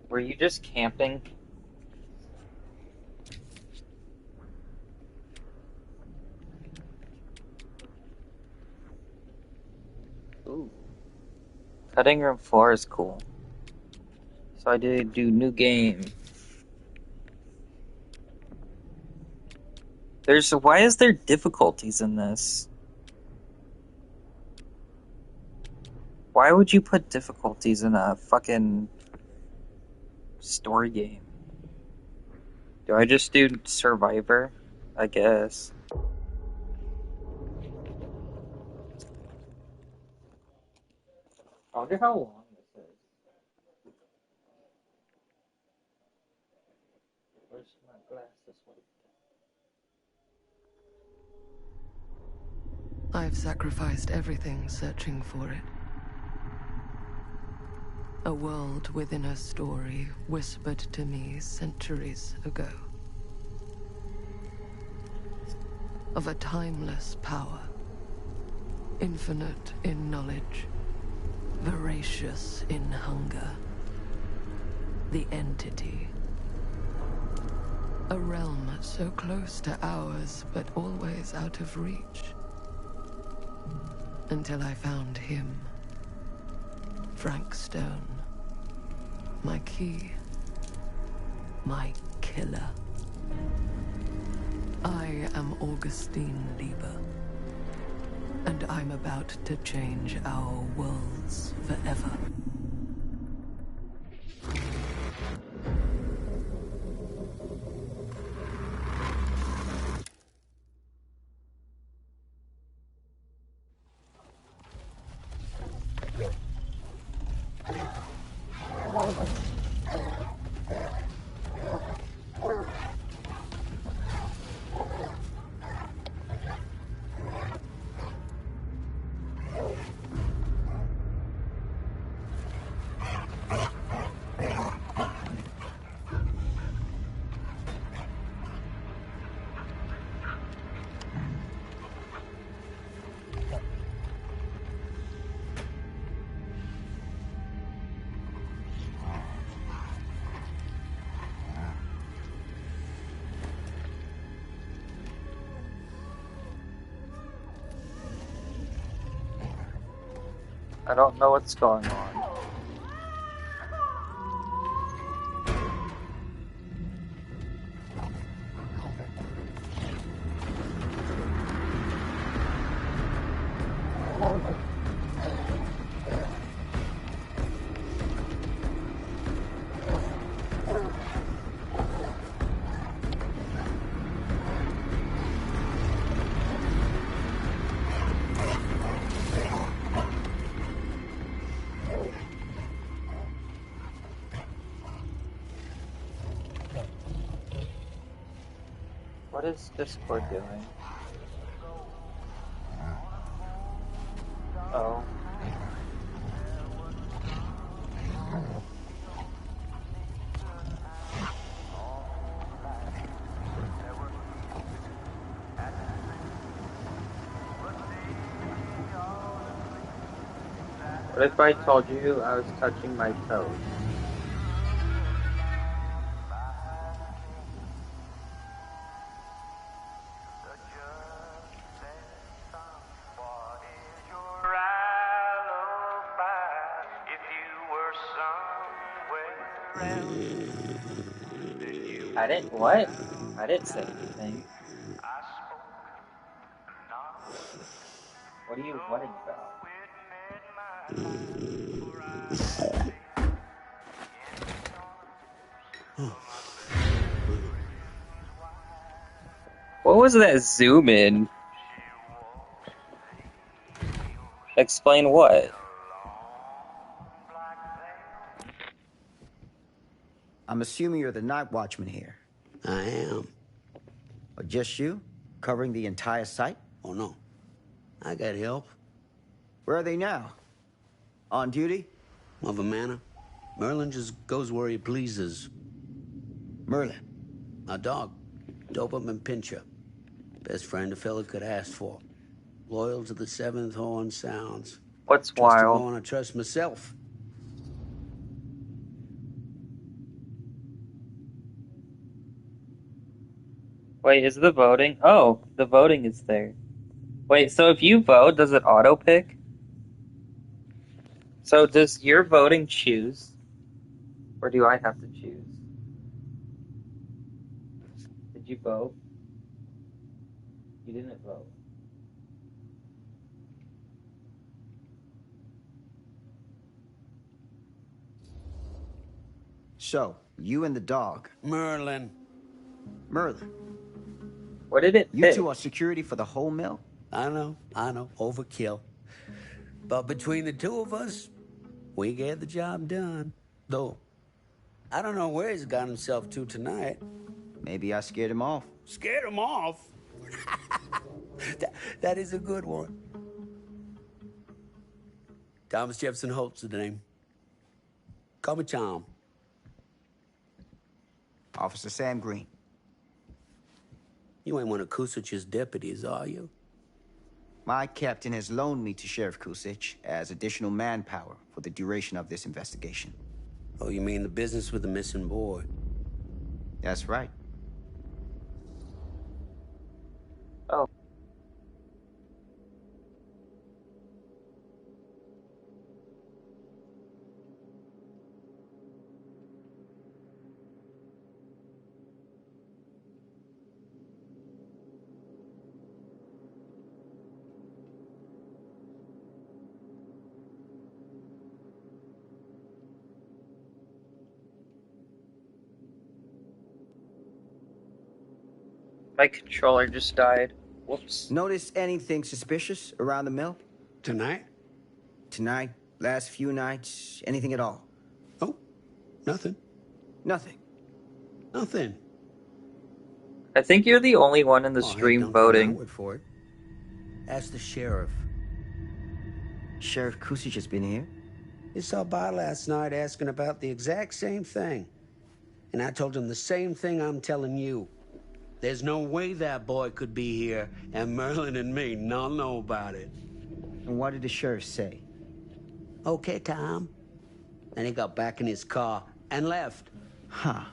Were you just camping? Ooh. Cutting room floor is cool. So I did do new game. Why is there difficulties in this? Why would you put difficulties in a fucking story game? Do I just do Survivor? I guess. I wonder how long this is. Where's my glasses? I've sacrificed everything searching for it. A world within a story whispered to me centuries ago. Of a timeless power, infinite in knowledge, voracious in hunger. The Entity. A realm so close to ours, but always out of reach. Until I found him. Frank Stone. My key. My killer. I am Augustine Lieber. And I'm about to change our worlds forever. I don't know what's going on. What is Discord doing? Oh. What if I told you I was touching my toes? I didn't, what? I didn't say anything. What are you worried about? What was that zoom in? Explain what? I'm assuming you're the night watchman here. I am. Or just you? Covering the entire site? Oh, no. I got help. Where are they now? On duty? Of a manner. Merlin just goes where he pleases. Merlin. My dog. Doberman Pinscher. Best friend a fella could ask for. Loyal to the seventh horn sounds. What's Trust him wild? more than I trust myself. Wait, is the voting? Oh, the voting is there. Wait, so if you vote, does it auto pick? So does your voting choose? Or do I have to choose? Did you vote? You didn't vote. So, you and the dog, Merlin. Merlin, What did it you pick? two are security for the whole mill? I know. Overkill. But between the two of us, we get the job done. Though, I don't know where he's got himself to tonight. Maybe I scared him off. Scared him off? that is a good one. Thomas Jefferson Holt's the name. Call me Tom. Officer Sam Green. You ain't one of Kusich's deputies, are you? My captain has loaned me to Sheriff Kusich as additional manpower for the duration of this investigation. Oh, you mean the business with the missing boy? That's right. Oh. My controller just died. Whoops. Notice anything suspicious around the mill? Tonight? Tonight, last few nights, anything at all? Oh, nothing. Nothing. Nothing. I think you're the only one in the Oh, hey, stream don't take my voting. word for it. Ask the sheriff. Sheriff Kusich has been here? He saw by last night asking about the exact same thing. And I told him the same thing I'm telling you. There's no way that boy could be here, and Merlin and me not know about it. And what did the sheriff say? Okay, Tom. And he got back in his car and left. Huh.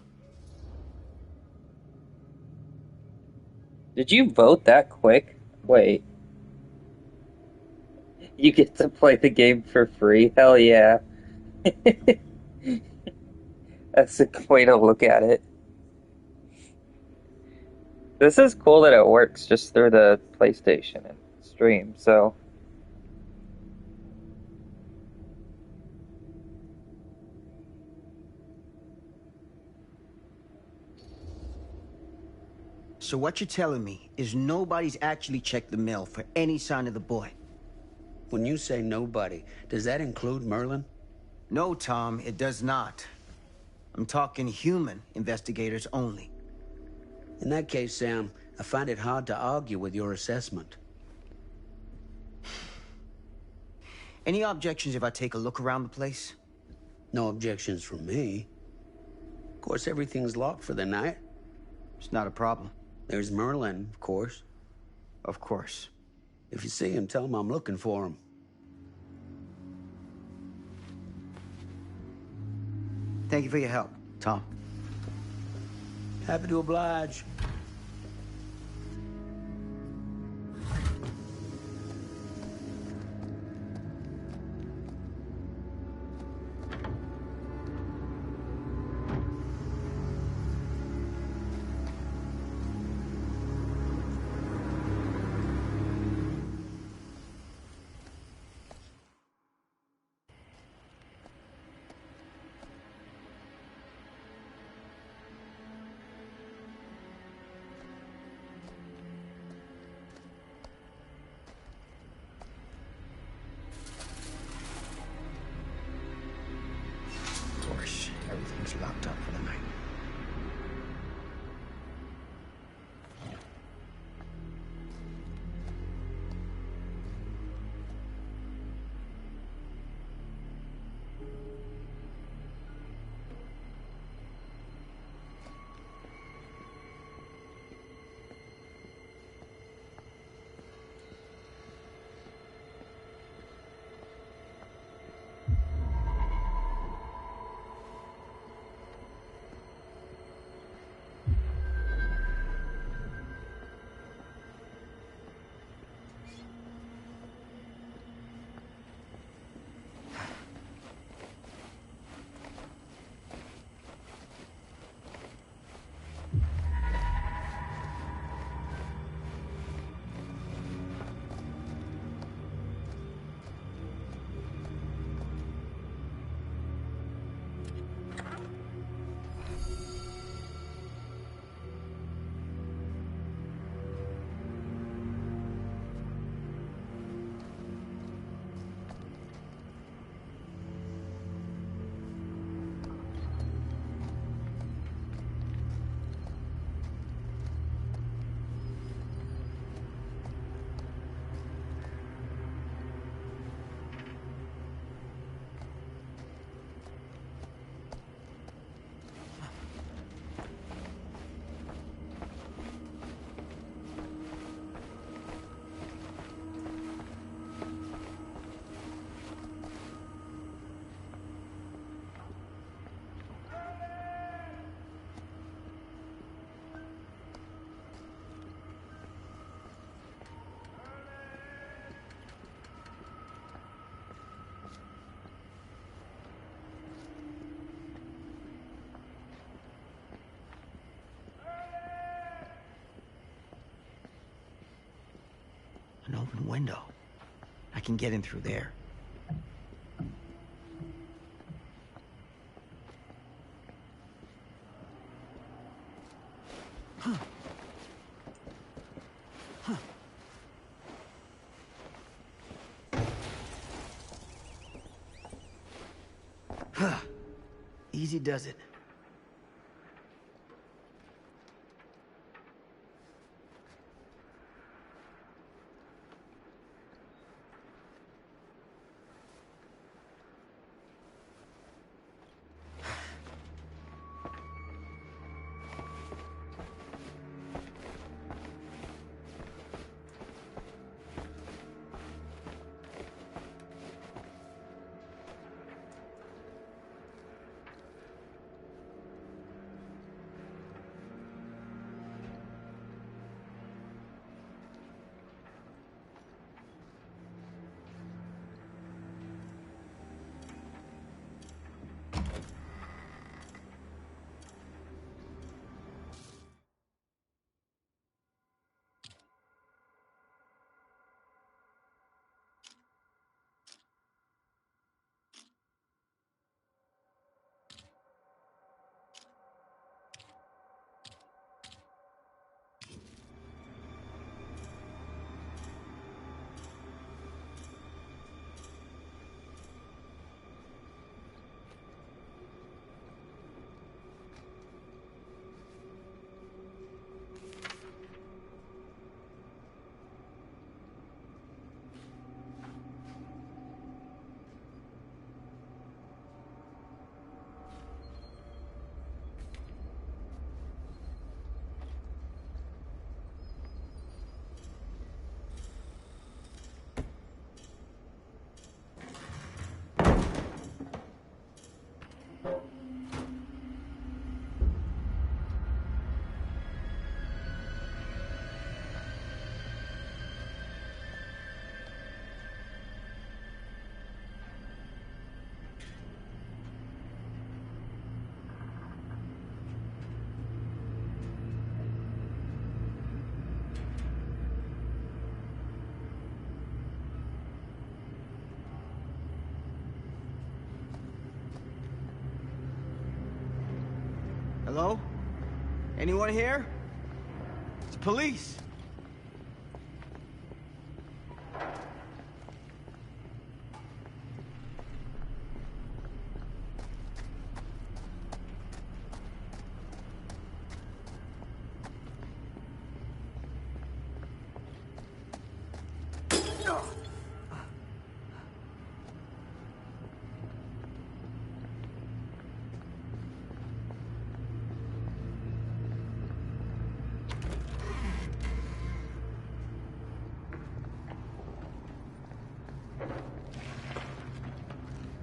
Did you vote that quick? Wait. You get to play the game for free? Hell yeah. That's a good way to look at it. This is cool that it works just through the PlayStation and stream, so. So what you're telling me is nobody's actually checked the mill for any sign of the boy? When you say nobody, does that include Merlin? No, Tom, it does not. I'm talking human investigators only. In that case, Sam, I find it hard to argue with your assessment. Any objections if I take a look around the place? No objections from me. Of course, everything's locked for the night. It's not a problem. There's Merlin, of course. Of course. If you see him, tell him I'm looking for him. Thank you for your help, Tom. Happy to oblige. open window. I can get in through there. Easy does it. Hello? Anyone here? It's police.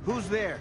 Who's there?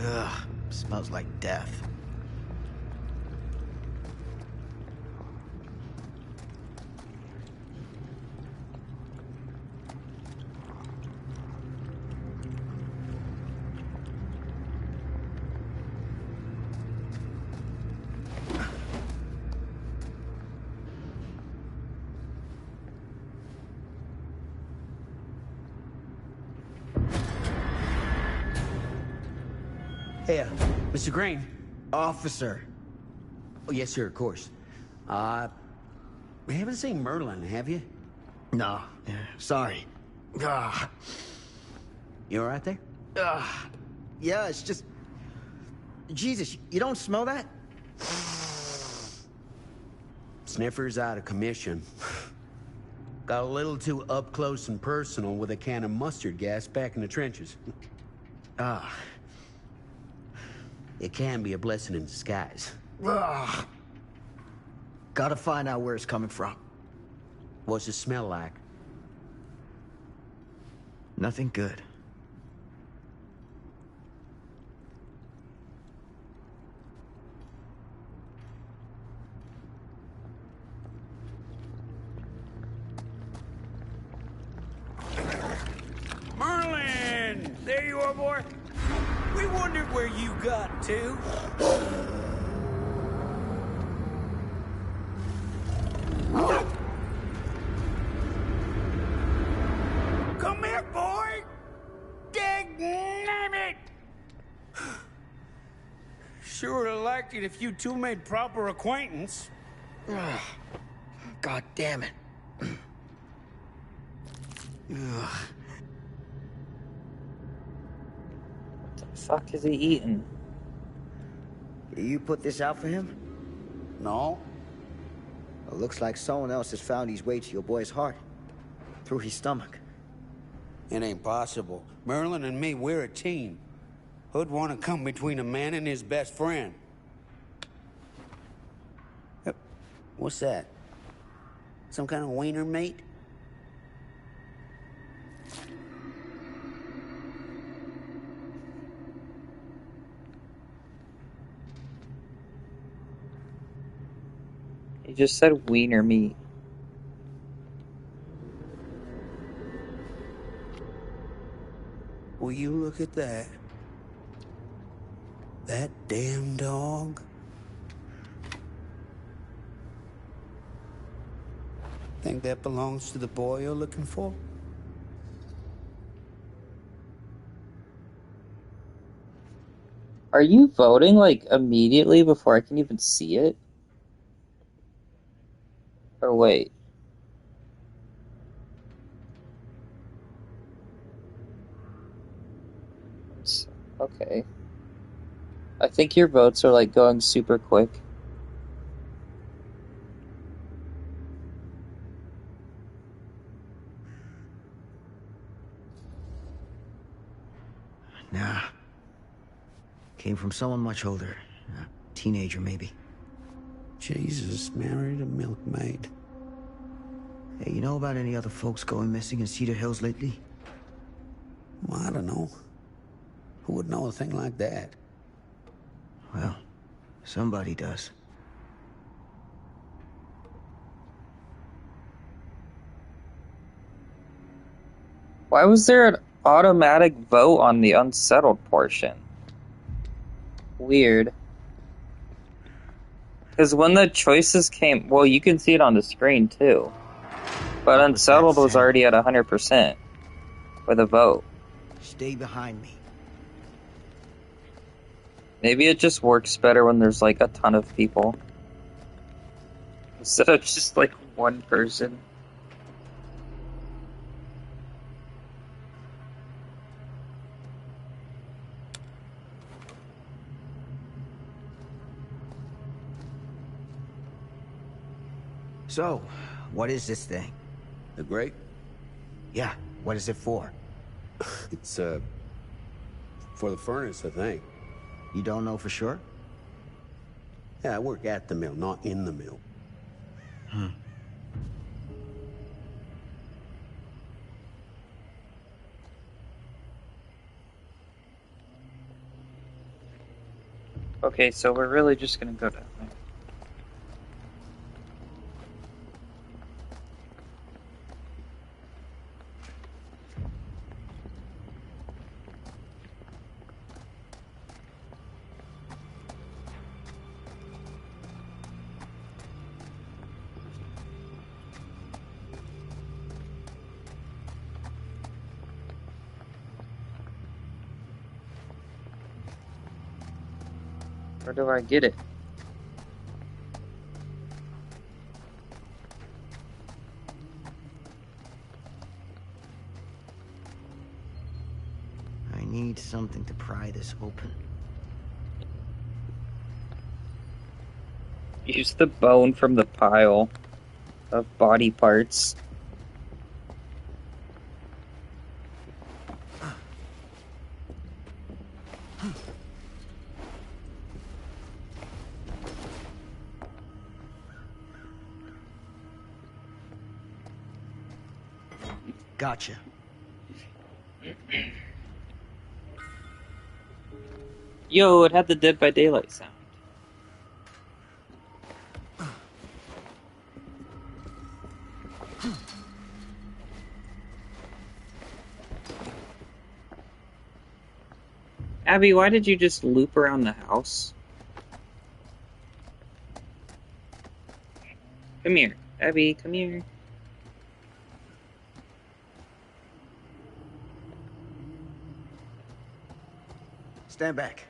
Ugh, smells like death. Hey, Mr. Green. Officer. Oh, yes, sir, of course. We haven't seen Merlin, have you? No, sorry. Ah, You all right there? yeah, it's just... Jesus, you don't smell that? Sniffer's out of commission. Got a little too up close and personal with a can of mustard gas back in the trenches. Ah. It can be a blessing in disguise. Ugh. Gotta find out where it's coming from. What's it smell like? Nothing good. Merlin! There you are, boy. We wondered where you got to. Come here, boy! Dang it! Sure would have liked it if you two made proper acquaintance. God damn it. Ugh. The fuck is he eating? You put this out for him? No? It looks like someone else has found his way to your boy's heart. Through his stomach. It ain't possible. Merlin and me, we're a team. Who'd want to come between a man and his best friend? What's that? Some kind of wiener mate? He just said wiener meat. Will you look at that? That damn dog? Think that belongs to the boy you're looking for? Are you voting, like, immediately before I can even see it? Or wait. Okay. I think your votes are, like, going super quick. Nah. Came from someone much older. A teenager, maybe. Jesus married a milkmaid. Hey, you know about any other folks going missing in Cedar Hills lately? Well, I don't know. Who would know a thing like that? Well, somebody does. Why was there an automatic vote on the unsettled portion? Weird. Because when the choices came... Well, you can see it on the screen, too. But unsettled was already at 100% with a vote. Stay behind me. Maybe it just works better when there's, like, a ton of people. Instead of just, like, one person. So, what is this thing? The grate? Yeah, what is it for? It's, for the furnace, I think. You don't know for sure? Yeah, I work at the mill, not in the mill. Okay, so we're really just gonna go down there. Where do I get it? I need something to pry this open. Use the bone from the pile of body parts. Gotcha. Yo, it had the Dead by Daylight sound. Abby, why did you just loop around the house? Come here. Abby, come here. Stand back.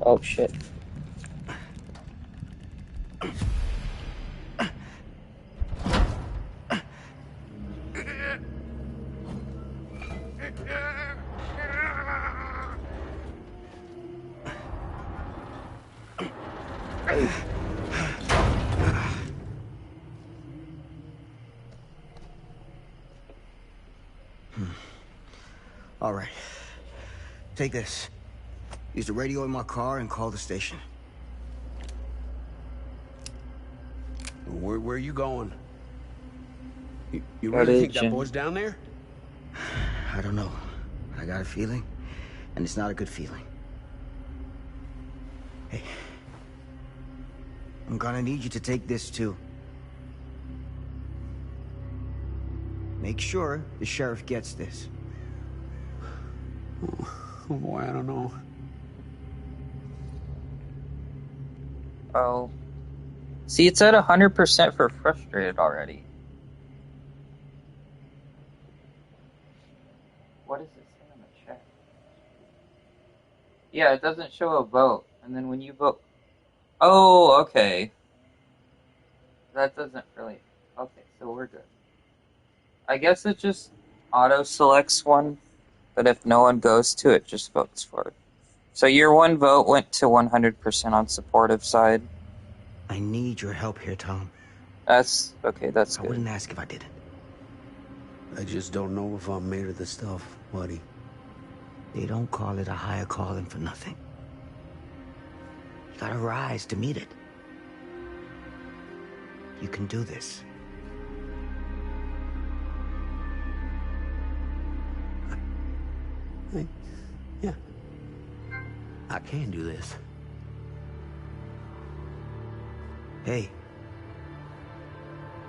Oh, shit. All right. Take this. Use the radio in my car and call the station. Where are you going? You Got really it, think that Jim. boy's down there? I don't know. I got a feeling, and it's not a good feeling. Hey. I'm gonna need you to take this too. Make sure the sheriff gets this. Oh boy, I don't know. Oh. See, it's at 100% for frustrated already. What is it saying in the chat? Yeah, it doesn't show a vote. And then when you vote... Oh, okay. That doesn't really... Okay, so we're good. I guess it just auto-selects one, but if no one goes to it, just votes for it. So your one vote went to 100% on supportive side. I need your help here, Tom. That's... okay, that's I good. wouldn't ask if I didn't. I just don't know if I'm made of this stuff, buddy. They don't call it a higher calling for nothing. You gotta rise to meet it. You can do this. Yeah. I can do this. Hey.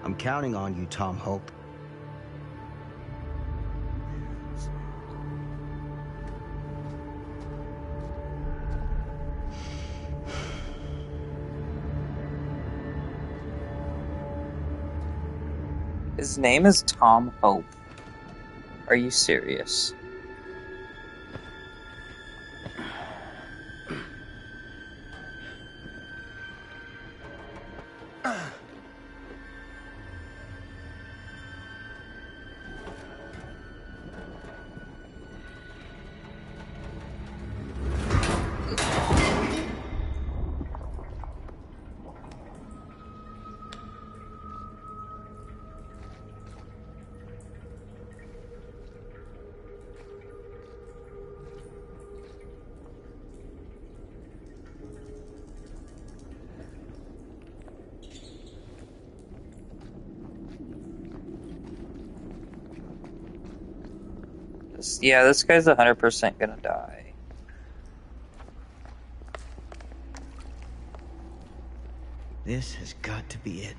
I'm counting on you, Tom Hope. His name is Tom Hope. Are you serious? Yeah, this guy's 100% gonna die. This has got to be it.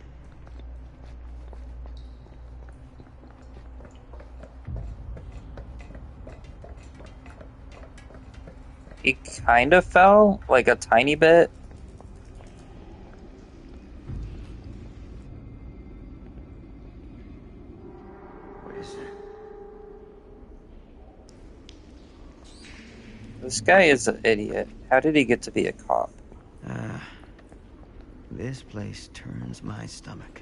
He kind of fell, like a tiny bit. What is it? This guy is an idiot. How did he get to be a cop? This place turns my stomach.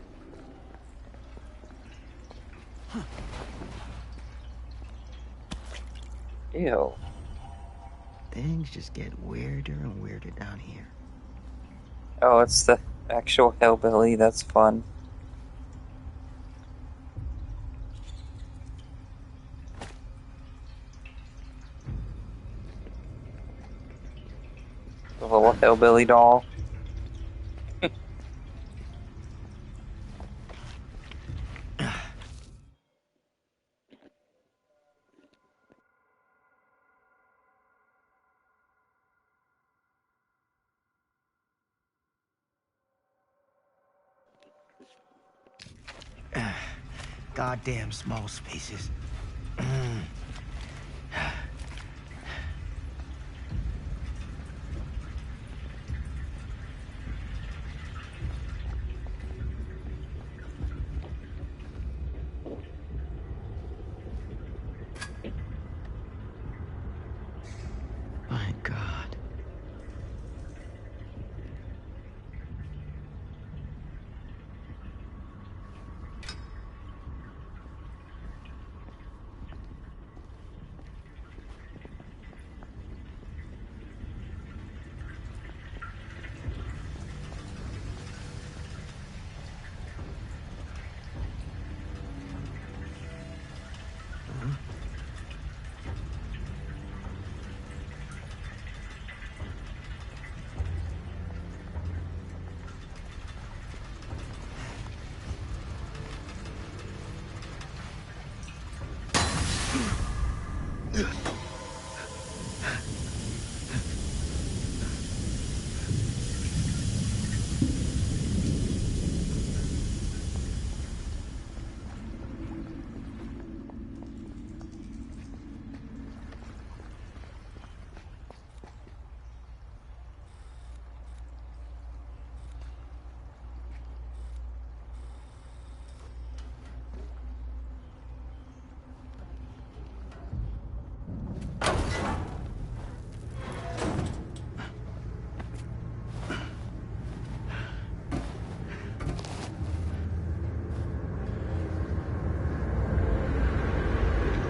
Ew. Things just get weirder and weirder down here. Oh, it's the actual hillbilly. That's fun. Well, hillbilly doll. Goddamn small spaces. My God.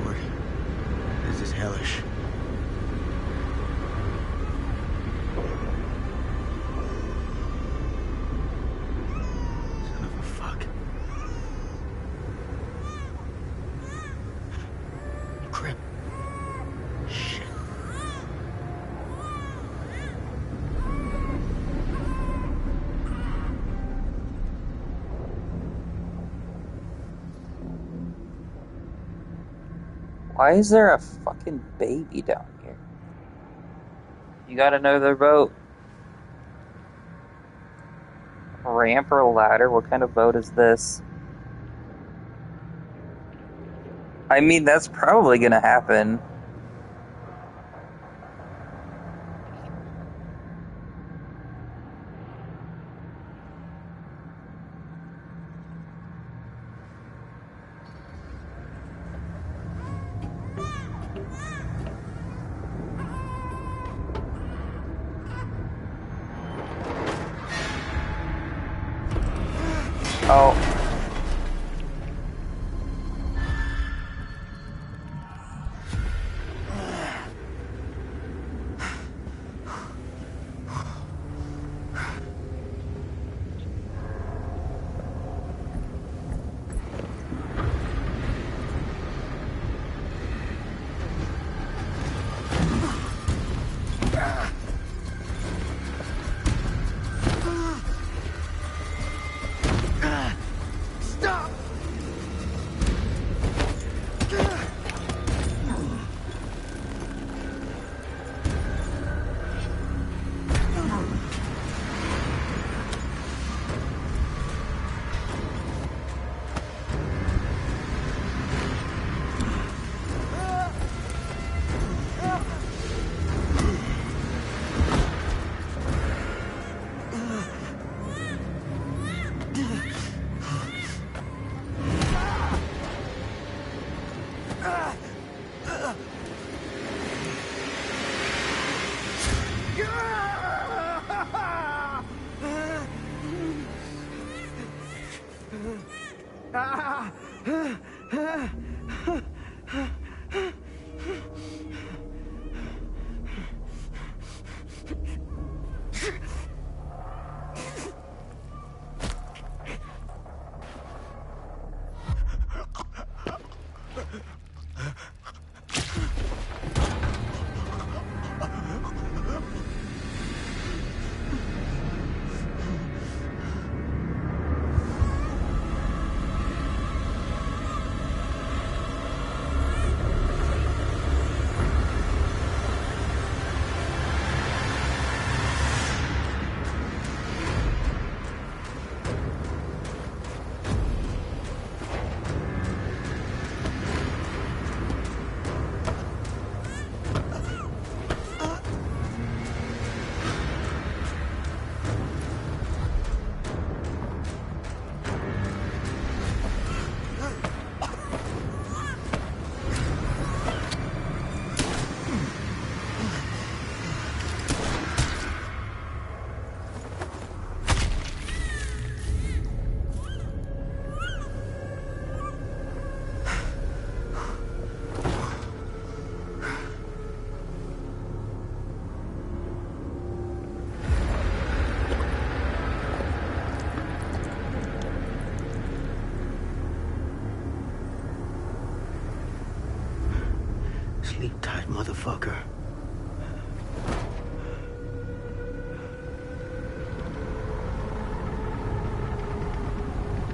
Lord, this is hellish. Son of a fuck. Crap. Shit. Why is there a fucking baby down here? You got another boat? Ramp or ladder? What kind of boat is this? I mean, that's probably gonna happen. Oh.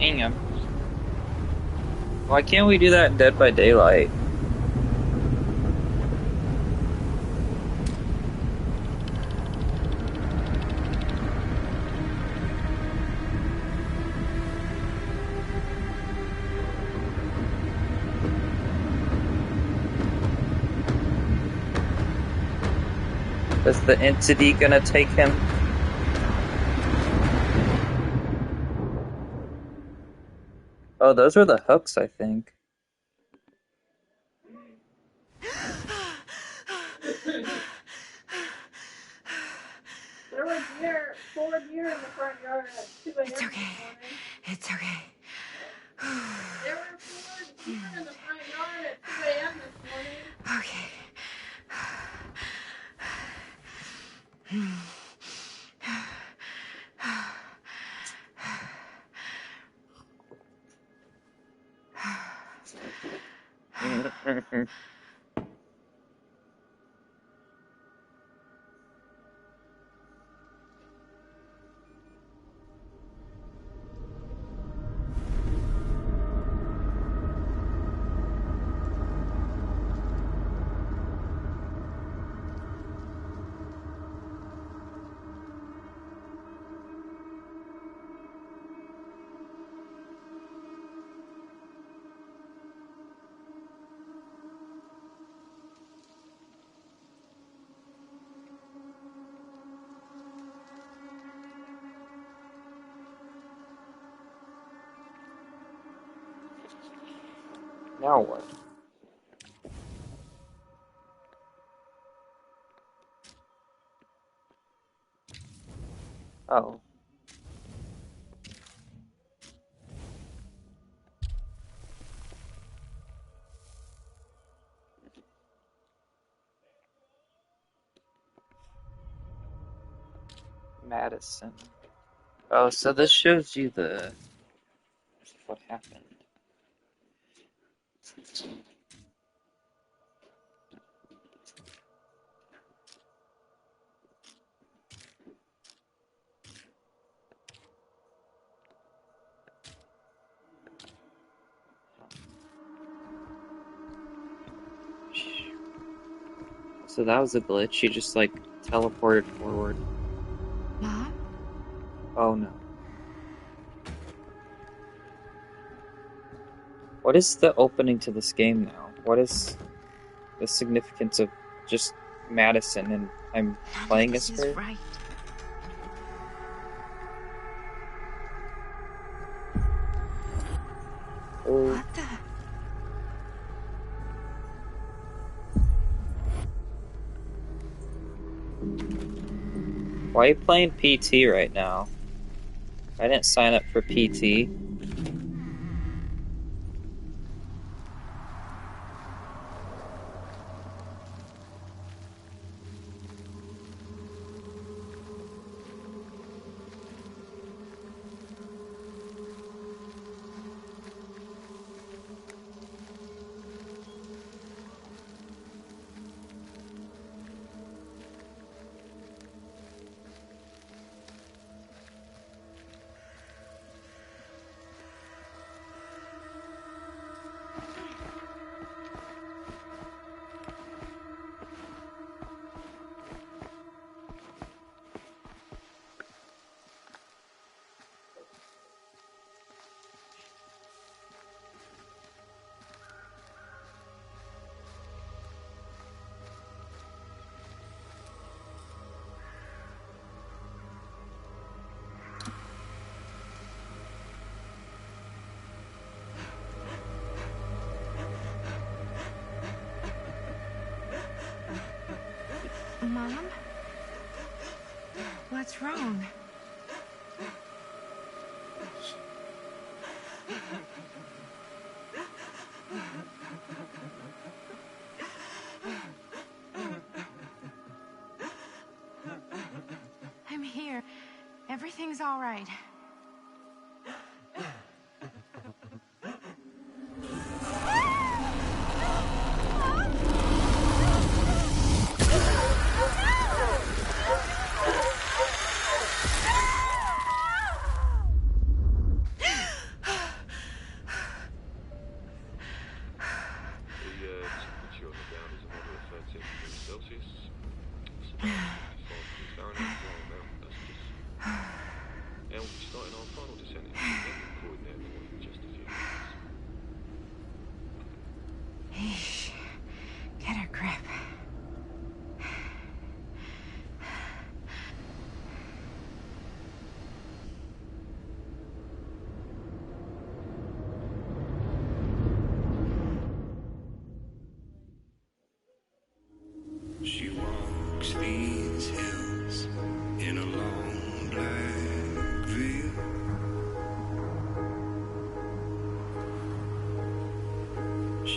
Damn. Why can't we do that in Dead by Daylight? Is the entity gonna take him? Oh, those are the hooks, I think. There were four deer in the front yard at 2 a.m. It's okay. It's okay. There were 4 deer in the front yard at 2 a.m. this morning. Okay. Now what? Oh. Madison. Oh, so this shows you what happened. So that was a glitch. She just like teleported forward. Mom? Oh no. What is the opening to this game now? What is the significance of just Madison and I'm playing as This her? is right. Oh. What the? Why are you playing PT right now? I didn't sign up for PT. Mom? What's wrong? I'm here. Everything's all right.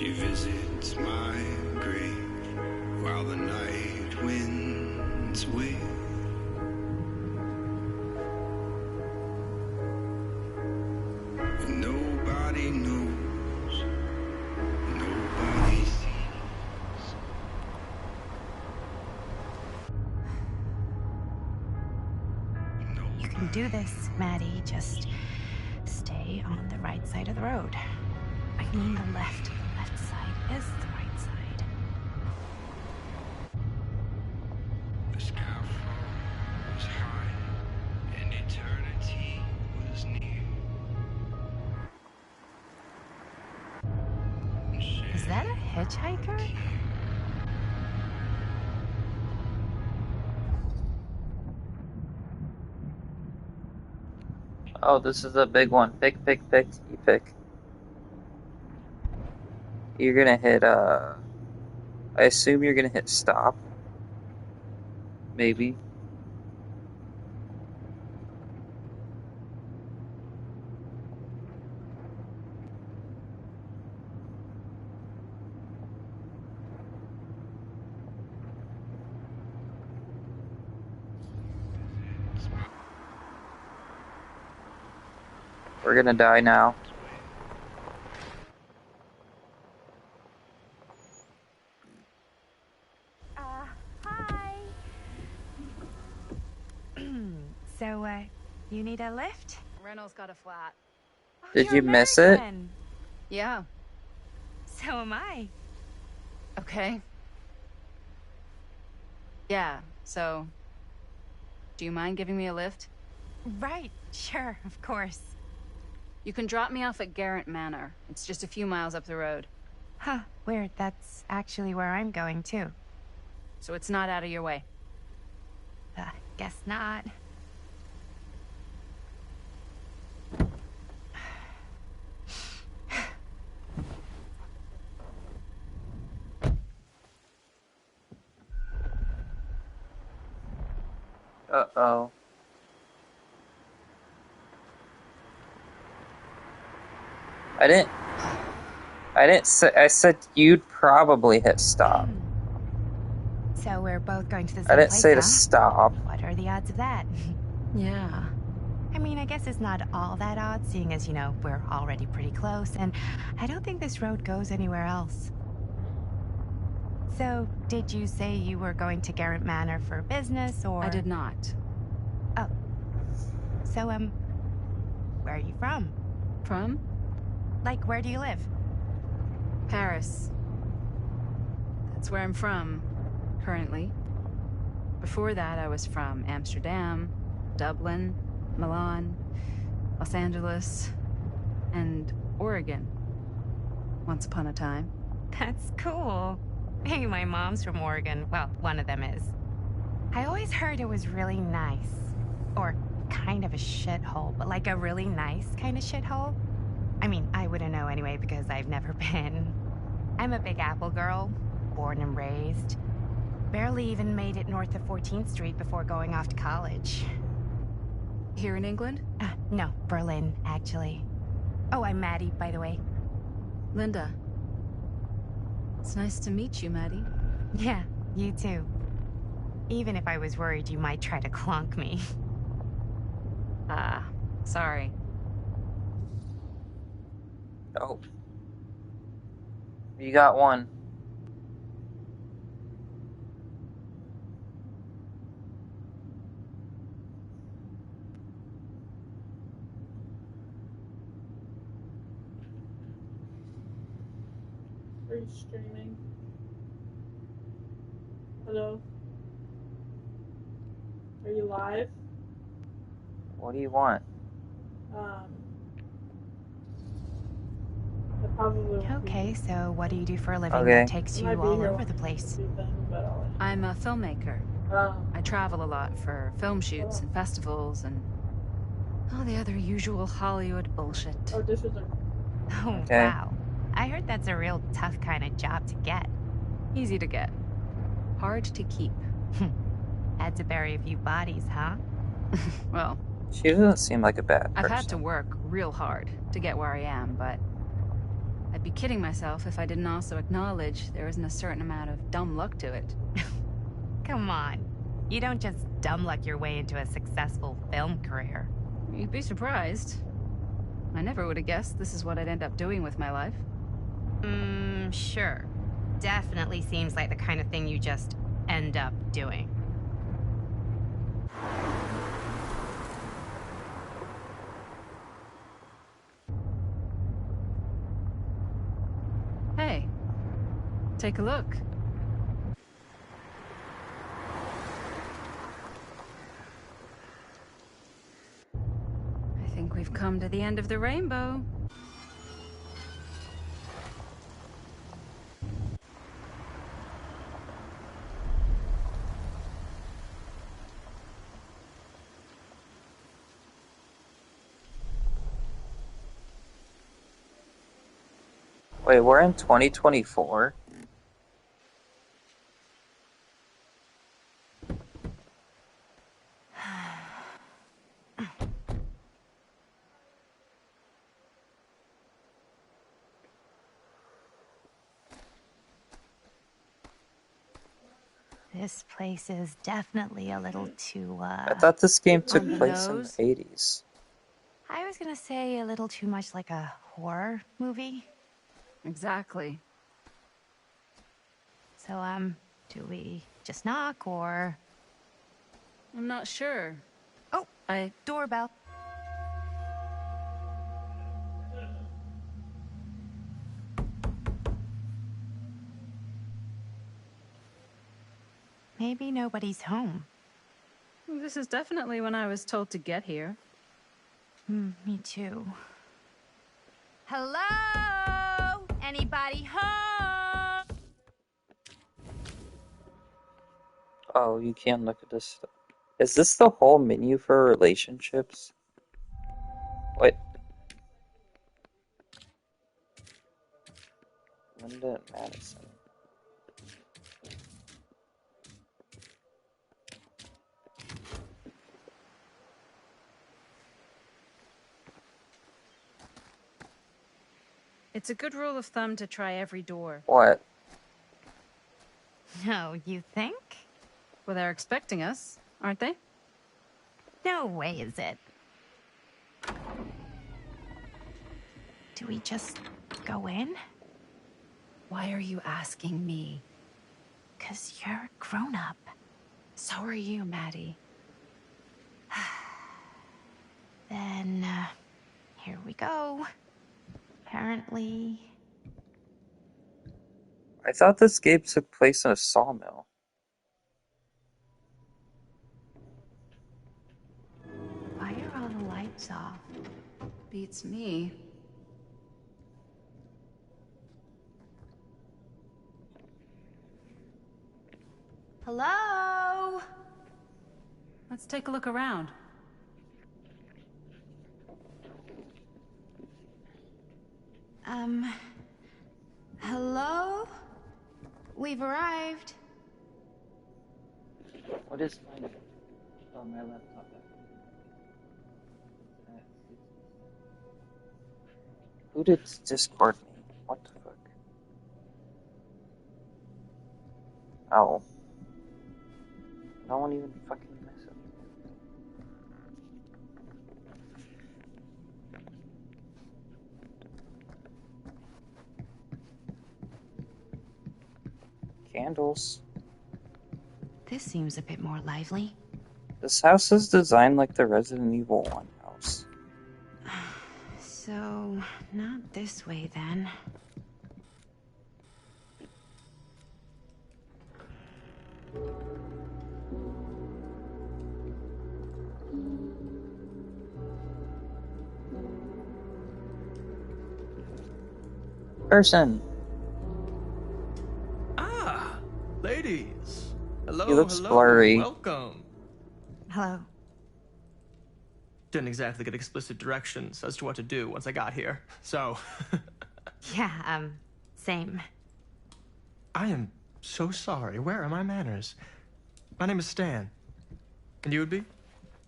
She visits my grave while the night winds wail. And nobody knows, nobody sees. You can do this, Maddie. Just stay on the right side of the road. I mean the left. The left side is the right side. The scaffold was high, and eternity was near. Is that a hitchhiker? Oh, this is a big one. Pick. You pick. You're gonna hit, I assume you're gonna hit stop. Maybe. We're gonna die now. Hi. So, you need a lift? Reynolds got a flat. Oh, Did you're you miss it? American. Yeah. So am I. Okay. Yeah, so... Do you mind giving me a lift? Right, sure, of course. You can drop me off at Garrett Manor. It's just a few miles up the road. Huh, weird. That's actually where I'm going, too. So it's not out of your way. Guess not. Uh-oh. I didn't say, I said you'd probably hit stop. So we're both going to the same I didn't place, say huh? to stop. What are the odds of that? Yeah. I mean, I guess it's not all that odd, seeing as, you know, we're already pretty close, and I don't think this road goes anywhere else. So, did you say you were going to Garrett Manor for business, or...? I did not. Oh. So, where are you from? From? Like, where do you live? Paris. That's where I'm from, currently. Before that, I was from Amsterdam, Dublin, Milan, Los Angeles, and Oregon. Once upon a time. That's cool. Hey, my mom's from Oregon. Well, one of them is. I always heard it was really nice. Or kind of a shithole, but like a really nice kind of shithole. I mean, I wouldn't know anyway because I've never been. I'm a Big Apple girl, born and raised. Barely even made it north of 14th Street before going off to college. Here in England? No, Berlin, actually. Oh, I'm Maddie, by the way. Linda. It's nice to meet you, Maddie. Yeah, you too. Even if I was worried you might try to clonk me. Sorry. Oh. You got one. Are you streaming? Hello? Are you live? What do you want? I probably won't be. Okay, so what do you do for a living Okay. that takes I you might be all here over on the place? everything, but I'll let you I'm a filmmaker. know. I travel a lot for film shoots and festivals and all the other usual Hollywood bullshit. Oh, dishes are... Oh, Okay. wow. I heard that's a real tough kind of job to get. Easy to get. Hard to keep. Had to bury a few bodies, huh? Well, She doesn't seem like a bad person. I've had to work real hard to get where I am, but I be kidding myself if I didn't also acknowledge there isn't a certain amount of dumb luck to it. Come on. You don't just dumb luck your way into a successful film career. You'd be surprised. I never would have guessed this is what I'd end up doing with my life. Sure. Definitely seems like the kind of thing you just end up doing. Hey, take a look. I think we've come to the end of the rainbow. Wait, we're in 2024? This place is definitely a little too, I thought this game took on the place in the nose. 80s. I was gonna say a little too much like a horror movie. Exactly. So, do we just knock or... I'm not sure. Oh, doorbell. Maybe nobody's home. This is definitely when I was told to get here. Me too. Hello? Anybody home? Oh, you can't look at this stuff. Is this the whole menu for relationships? What? Linda and Madison. It's a good rule of thumb to try every door. What? No, you think? Well, they're expecting us, aren't they? No way is it. Do we just go in? Why are you asking me? 'Cause you're a grown-up. So are you, Maddie. Then, here we go. Apparently... I thought this game took place in a sawmill. Why are all the lights off? Beats me. Hello? Let's take a look around. Hello? We've arrived. What is my... Oh, my laptop. Who did Discord me? What the fuck? Oh. No one even fucking messaged me. Candles. This seems a bit more lively. This house is designed like the Resident Evil 1 house. So, not this way then. Person. Ah, ladies. Hello, He looks hello, blurry. welcome. Hello. Didn't exactly get explicit directions as to what to do once I got here, so... Yeah, same. I am so sorry. Where are my manners? My name is Stan. And you would be?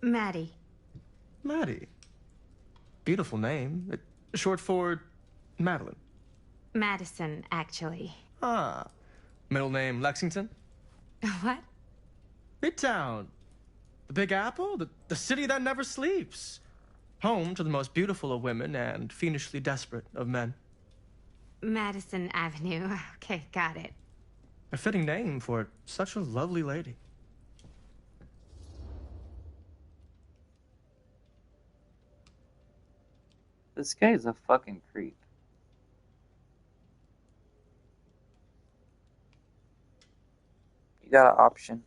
Maddie. Maddie. Beautiful name. Short for Madeline. Madison, actually. Ah. Middle name Lexington? What? Midtown. The Big Apple? The city that never sleeps. Home to the most beautiful of women and fiendishly desperate of men. Madison Avenue. Okay, got it. A fitting name for such a lovely lady. This guy's a fucking creep. You got an option.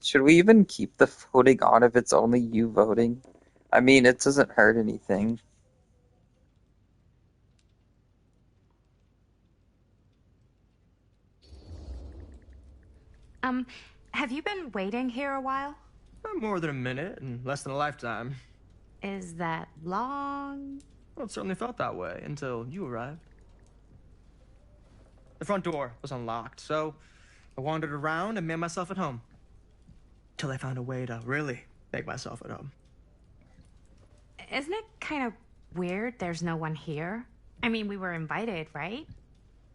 Should we even keep the voting on if it's only you voting? I mean, it doesn't hurt anything. Have you been waiting here a while? More than a minute and less than a lifetime. Is that long? Well, it certainly felt that way until you arrived. The front door was unlocked, so I wandered around and made myself at home. Till I found a way to really make myself at home. Isn't it kind of weird there's no one here? I mean, we were invited, right?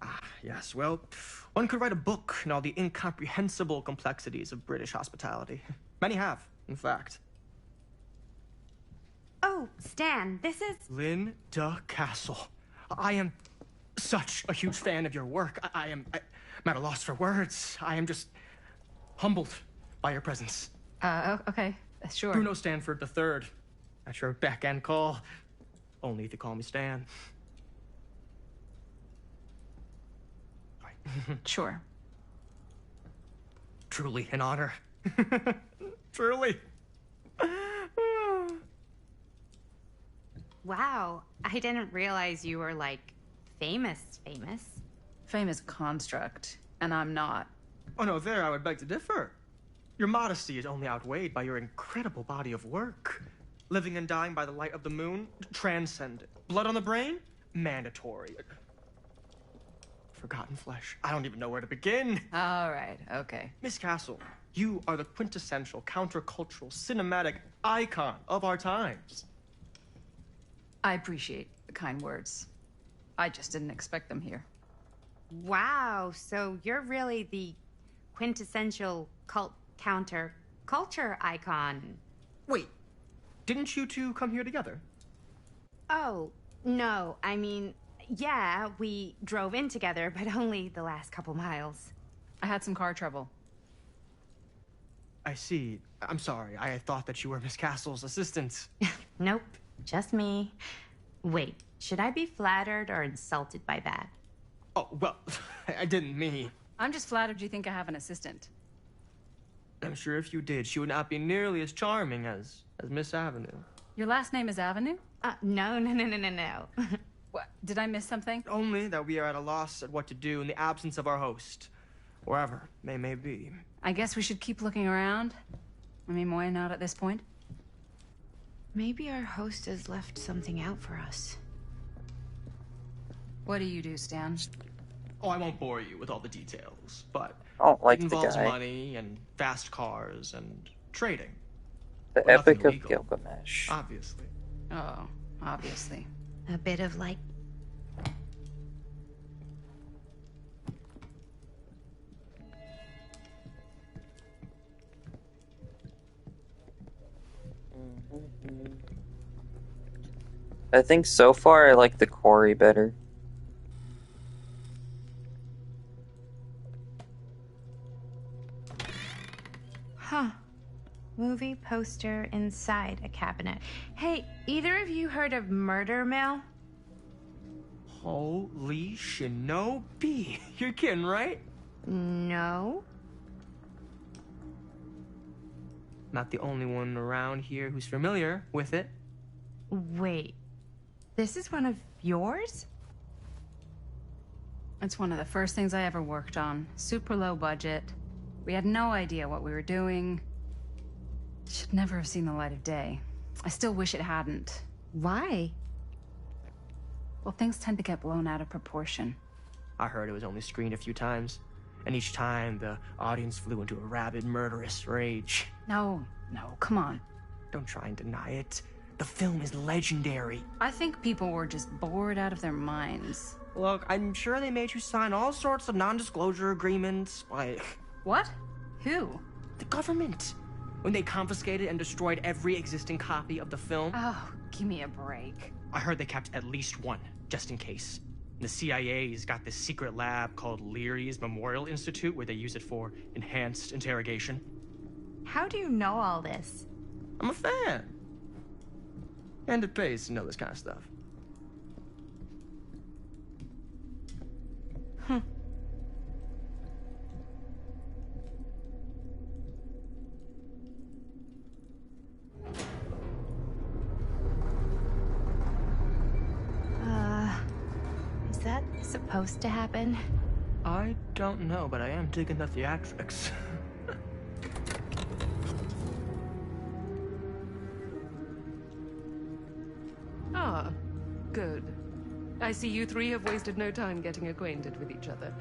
Ah, yes, well, one could write a book on all the incomprehensible complexities of British hospitality. Many have, in fact. Oh, Stan, this is... Linda Castle. I am such a huge fan of your work. I'm at a loss for words. I am just humbled by your presence. Okay, sure. Bruno Stanford III, at your beck and call. Only if you call me Stan. Sure. Truly an honor. Truly. Wow, I didn't realize you were, like, famous. Famous construct, and I'm not. Oh no, there I would beg to differ. Your modesty is only outweighed by your incredible body of work. Living and dying by the light of the moon, transcendent. Blood on the brain, mandatory. Forgotten flesh. I don't even know where to begin. All right, okay. Miss Castle, you are the quintessential countercultural cinematic icon of our times. I appreciate the kind words. I just didn't expect them here. Wow, so you're really the quintessential counter-culture icon. Wait, didn't you two come here together? Oh, no, I mean, yeah, we drove in together, but only the last couple miles. I had some car trouble. I see. I'm sorry. I thought that you were Miss Castle's assistant. Nope, just me. Wait, should I be flattered or insulted by that? Oh, well, I didn't mean. I'm just flattered you think I have an assistant. I'm sure if you did, she would not be nearly as charming as Miss Avenue. Your last name is Avenue? No. What, did I miss something? Only that we are at a loss at what to do in the absence of our host. Wherever they may be. I guess we should keep looking around. I mean, why not at this point? Maybe our host has left something out for us. What do you do, Stan? Oh, I won't bore you with all the details, but I don't like it the involves guy. money and fast cars and trading. The But nothing Epic of illegal, Gilgamesh. Obviously. Oh, obviously. A bit of, like, I think so far I like the quarry better. huh. Movie poster inside a cabinet. Hey, either of you heard of Murder Mill? Holy shinobi. You're kidding, right? No. Not the only one around here who's familiar with it. Wait, this is one of yours? It's one of the first things I ever worked on. Super low budget. We had no idea what we were doing. Should never have seen the light of day. I still wish it hadn't. Why? Well, things tend to get blown out of proportion. I heard it was only screened a few times, and each time the audience flew into a rabid, murderous rage. No, come on. Don't try and deny it. The film is legendary. I think people were just bored out of their minds. Look, I'm sure they made you sign all sorts of non-disclosure agreements, like... What? Who? The government. When they confiscated and destroyed every existing copy of the film. Oh, give me a break. I heard they kept at least one, just in case. The CIA's got this secret lab called Leary's Memorial Institute where they use it for enhanced interrogation. How do you know all this? I'm a fan. And it pays to know this kind of stuff. Is that supposed to happen? I don't know, but I am digging the theatrics. Ah, good. I see you three have wasted no time getting acquainted with each other.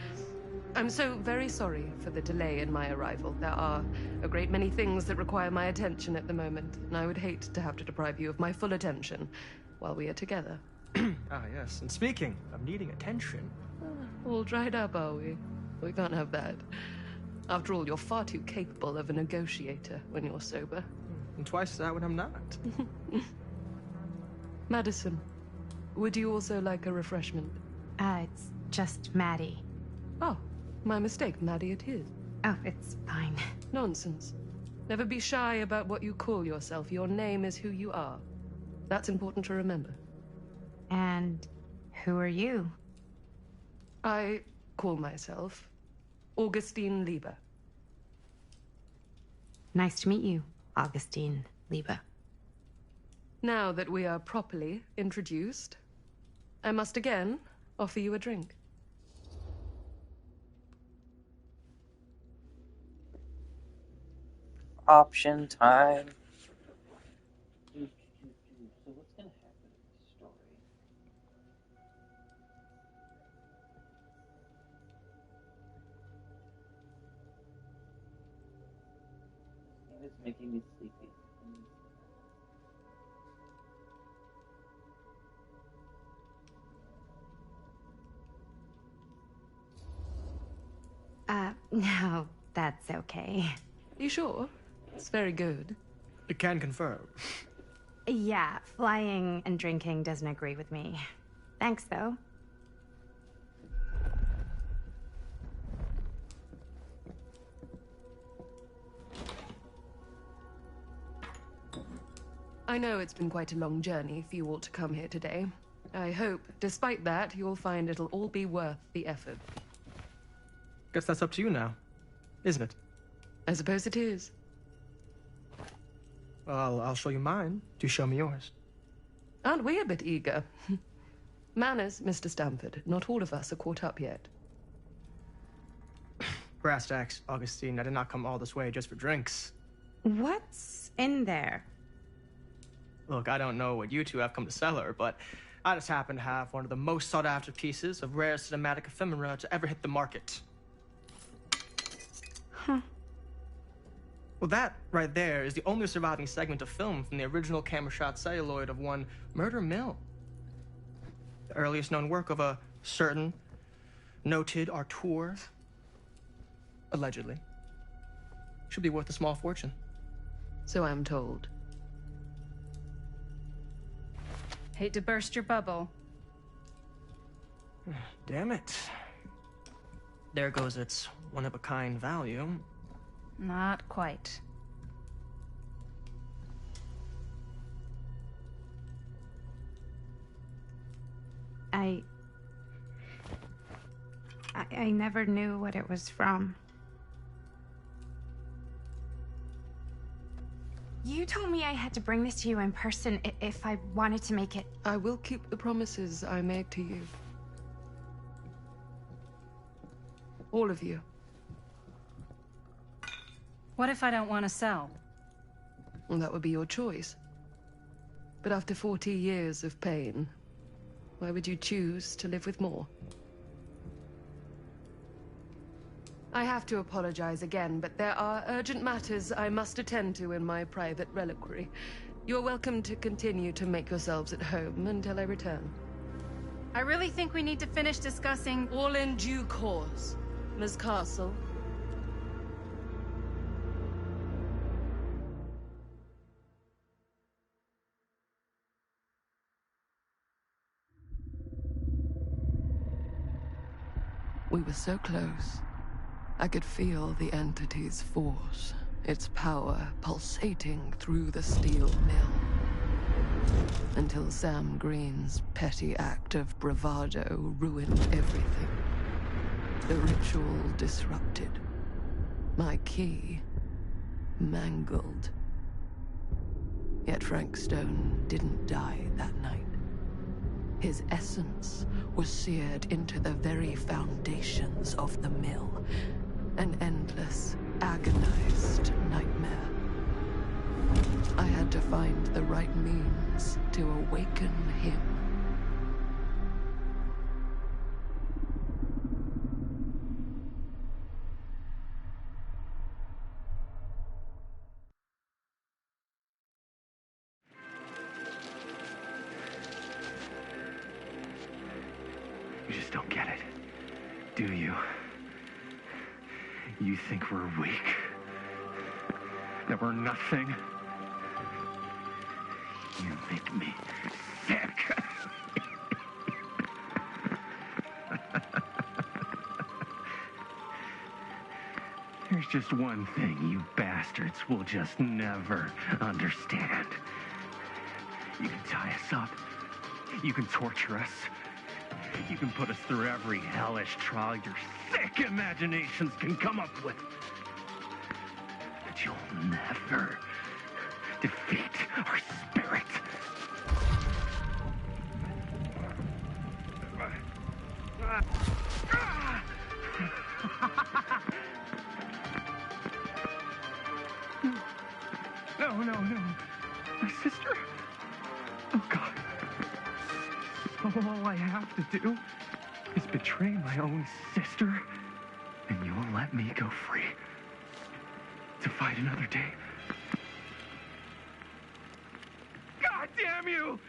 I'm so very sorry for the delay in my arrival. There are a great many things that require my attention at the moment, and I would hate to have to deprive you of my full attention while we are together. Ah, yes. And speaking of needing attention... All dried up, are we? We can't have that. After all, you're far too capable of a negotiator when you're sober. And twice that when I'm not. Madison, would you also like a refreshment? It's just Maddie. Oh, my mistake. Maddie it is. Oh, it's fine. Nonsense. Never be shy about what you call yourself. Your name is who you are. That's important to remember. And who are you? I call myself Augustine Lieber. Nice to meet you, Augustine Lieber. Now that we are properly introduced, I must again offer you a drink. Option time. So what's gonna happen in this story? It's making me sleepy. No, that's okay. You sure? It's very good. You can confirm. Yeah, flying and drinking doesn't agree with me. Thanks, though. I know it's been quite a long journey for you all to come here today. I hope, despite that, you'll find it'll all be worth the effort. Guess that's up to you now, isn't it? I suppose it is. Well, I'll show you mine. Do show me yours. Aren't we a bit eager? Manners, Mr. Stamford. Not all of us are caught up yet. Brass tacks, Augustine. I did not come all this way just for drinks. What's in there? Look, I don't know what you two have come to cellar, but I just happen to have one of the most sought-after pieces of rare cinematic ephemera to ever hit the market. Huh. Well, that right there is the only surviving segment of film from the original camera-shot celluloid of one Murder Mill. The earliest known work of a certain noted auteur, allegedly. Should be worth a small fortune. So I'm told. Hate to burst your bubble. Damn it. There goes its one-of-a-kind value. Not quite. I never knew what it was from. You told me I had to bring this to you in person if I wanted to make it. I will keep the promises I made to you. All of you. What if I don't want to sell? Well, that would be your choice. But after 40 years of pain, why would you choose to live with more? I have to apologize again, but there are urgent matters I must attend to in my private reliquary. You're welcome to continue to make yourselves at home until I return. I really think we need to finish discussing... All in due course, Miss Castle. We were so close. I could feel the entity's force, its power pulsating through the steel mill. Until Sam Green's petty act of bravado ruined everything. The ritual disrupted. My key mangled. Yet Frank Stone didn't die that night. His essence was seared into the very foundations of the mill. An endless, agonized nightmare. I had to find the right means to awaken him. You just don't get it, do you? You think we're weak? That we're nothing? You make me sick. There's just one thing you bastards will just never understand. You can tie us up. You can torture us. You can put us through every hellish trial your sick imaginations can come up with. But you'll never defeat our spirit. No. My sister? Oh, God. All I have to do is betray my own sister, and you'll let me go free to fight another day. God damn you!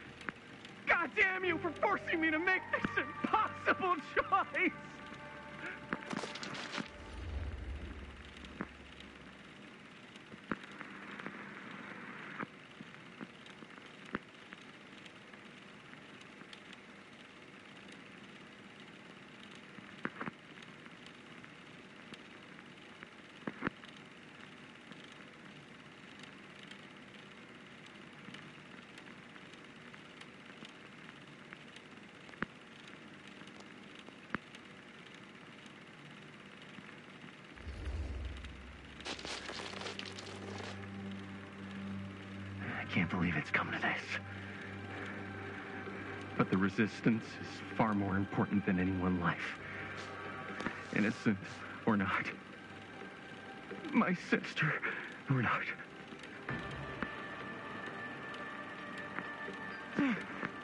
God damn you for forcing me to make this impossible choice! I can't believe it's come to this. But the resistance is far more important than any one life. Innocent or not. My sister or not.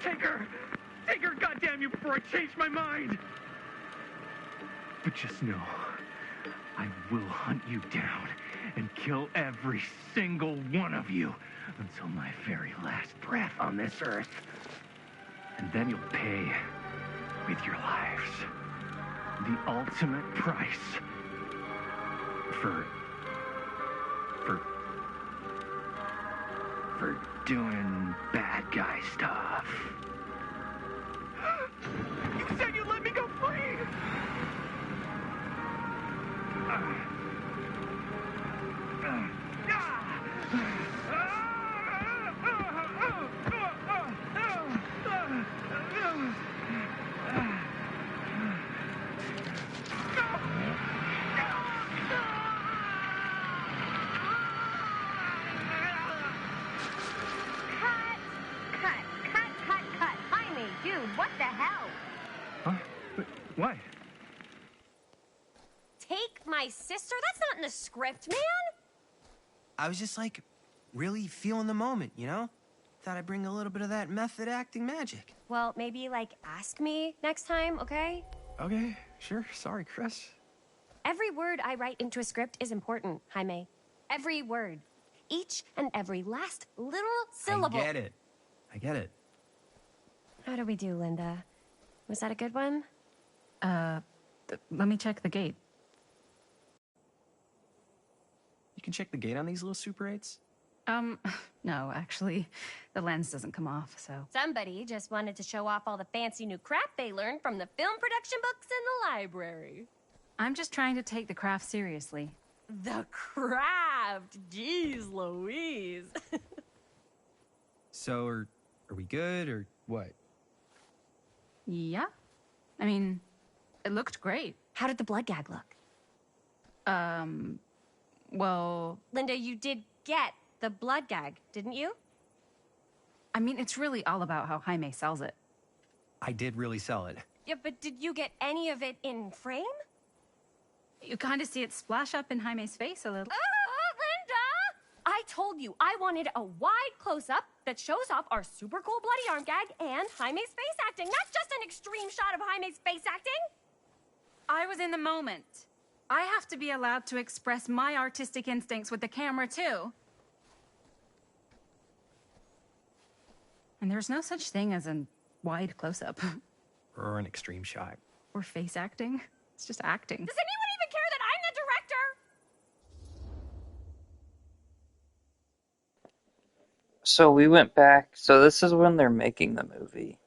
Take her! Take her, goddamn you, before I change my mind! But just know, I will hunt you down and kill every single one of you until my very last breath on this earth. And then you'll pay with your lives. The ultimate price for doing bad guy stuff. You said you'd let me go free! Cut. Jaime, dude, what the hell? Huh? What? Take my sister? That's not in the script, man. I was just like, really feeling the moment, you know? Thought I'd bring a little bit of that method acting magic. Well, maybe, like, ask me next time, okay? Okay, sure. Sorry, Chris. Every word I write into a script is important, Jaime. Every word. each and every last little syllable. I get it. I get it. How do we do, Linda? Was that a good one? Let me check the gate. You can check the gate on these little Super 8s? No, actually, the lens doesn't come off, so. Somebody just wanted to show off all the fancy new crap they learned from the film production books in the library. I'm just trying to take the craft seriously. The craft! Jeez Louise. So, are we good, or what? Yeah. I mean, it looked great. How did the blood gag look? Well... Linda, you did get the blood gag, didn't you? I mean, it's really all about how Jaime sells it. I did really sell it. Yeah, but did you get any of it in frame? You kind of see it splash up in Jaime's face a little. Linda! I told you I wanted a wide close-up that shows off our super cool bloody arm gag and Jaime's face acting, not just an extreme shot of Jaime's face acting. I was in the moment. I have to be allowed to express my artistic instincts with the camera, too. And there's no such thing as a wide close-up. Or an extreme shot. Or face acting. It's just acting. Does anyone even care that I'm the director? So we went back. So this is when they're making the movie.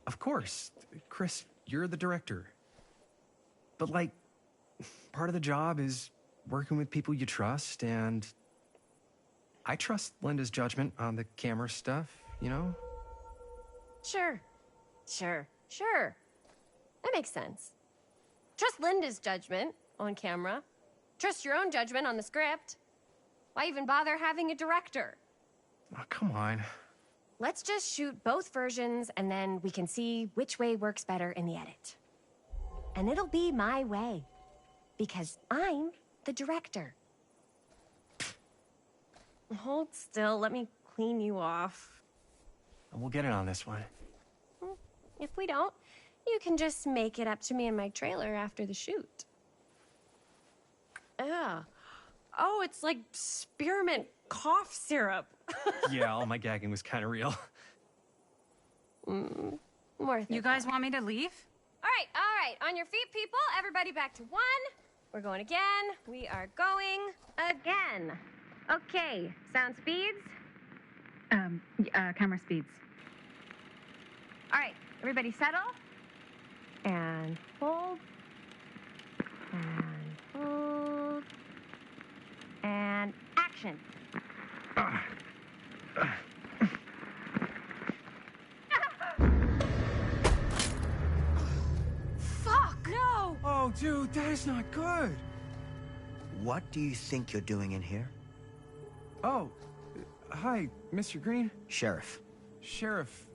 Of course. Chris, you're the director. But, like, part of the job is working with people you trust, and I trust Linda's judgment on the camera stuff, you know? Sure. That makes sense. Trust Linda's judgment on camera. Trust your own judgment on the script. Why even bother having a director? Oh, come on. Let's just shoot both versions and then we can see which way works better in the edit. And it'll be my way. Because I'm the director. Hold still, let me clean you off. And we'll get it on this one. If we don't, you can just make it up to me in my trailer after the shoot. Yeah. Oh, it's like spearmint cough syrup. Yeah, all my gagging was kind of real. More You guys want me to leave? All right. On your feet, people. Everybody back to one. We're going again. We are going again. Okay. Sound speeds? Camera speeds. All right. Everybody settle. And hold. And hold. And action. Fuck! No! Oh, dude, that is not good. What do you think you're doing in here? Oh, hi, Mr. Green. Sheriff. Sheriff.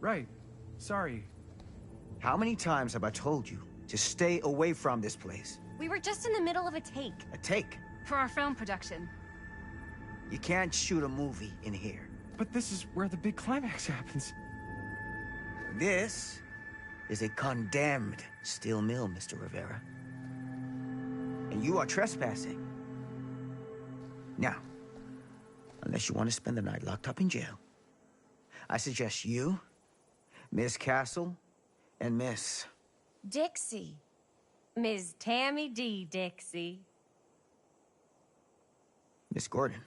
Right. Sorry. How many times have I told you to stay away from this place? We were just in the middle of a take. A take? For our film production. You can't shoot a movie in here. But this is where the big climax happens. This is a condemned steel mill, Mr. Rivera. And you are trespassing. Now, unless you want to spend the night locked up in jail, I suggest you, Miss Castle, and Miss... Dixie. Ms. Tammy D. Dixie. Miss Gordon.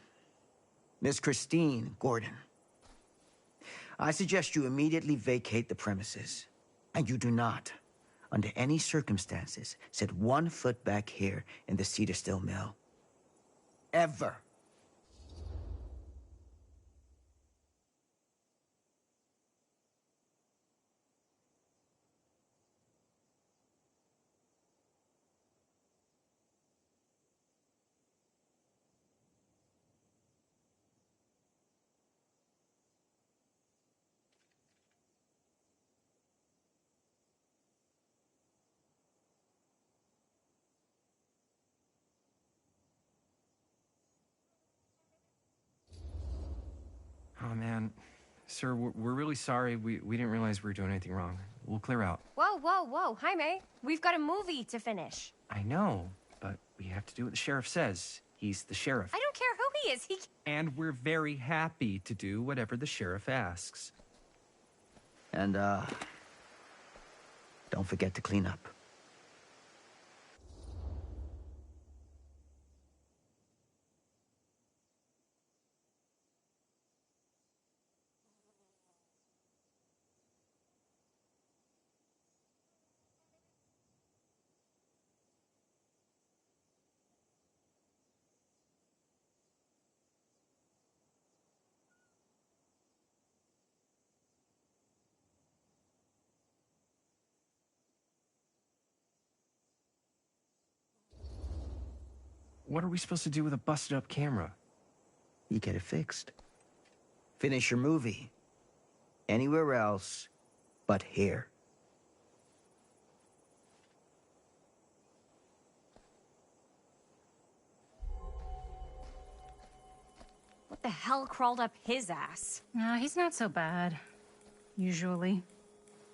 Miss Christine Gordon. I suggest you immediately vacate the premises. And you do not, under any circumstances, set 1 foot back here in the Cedar Still Mill. Ever. Sir, we're really sorry. We didn't realize we were doing anything wrong. We'll clear out. Whoa, whoa, whoa. Jaime, we've got a movie to finish. I know, but we have to do what the sheriff says. He's the sheriff. I don't care who he is. And we're very happy to do whatever the sheriff asks. And, don't forget to clean up. What are we supposed to do with a busted-up camera? You get it fixed. Finish your movie. Anywhere else but here. What the hell crawled up his ass? He's not so bad. Usually.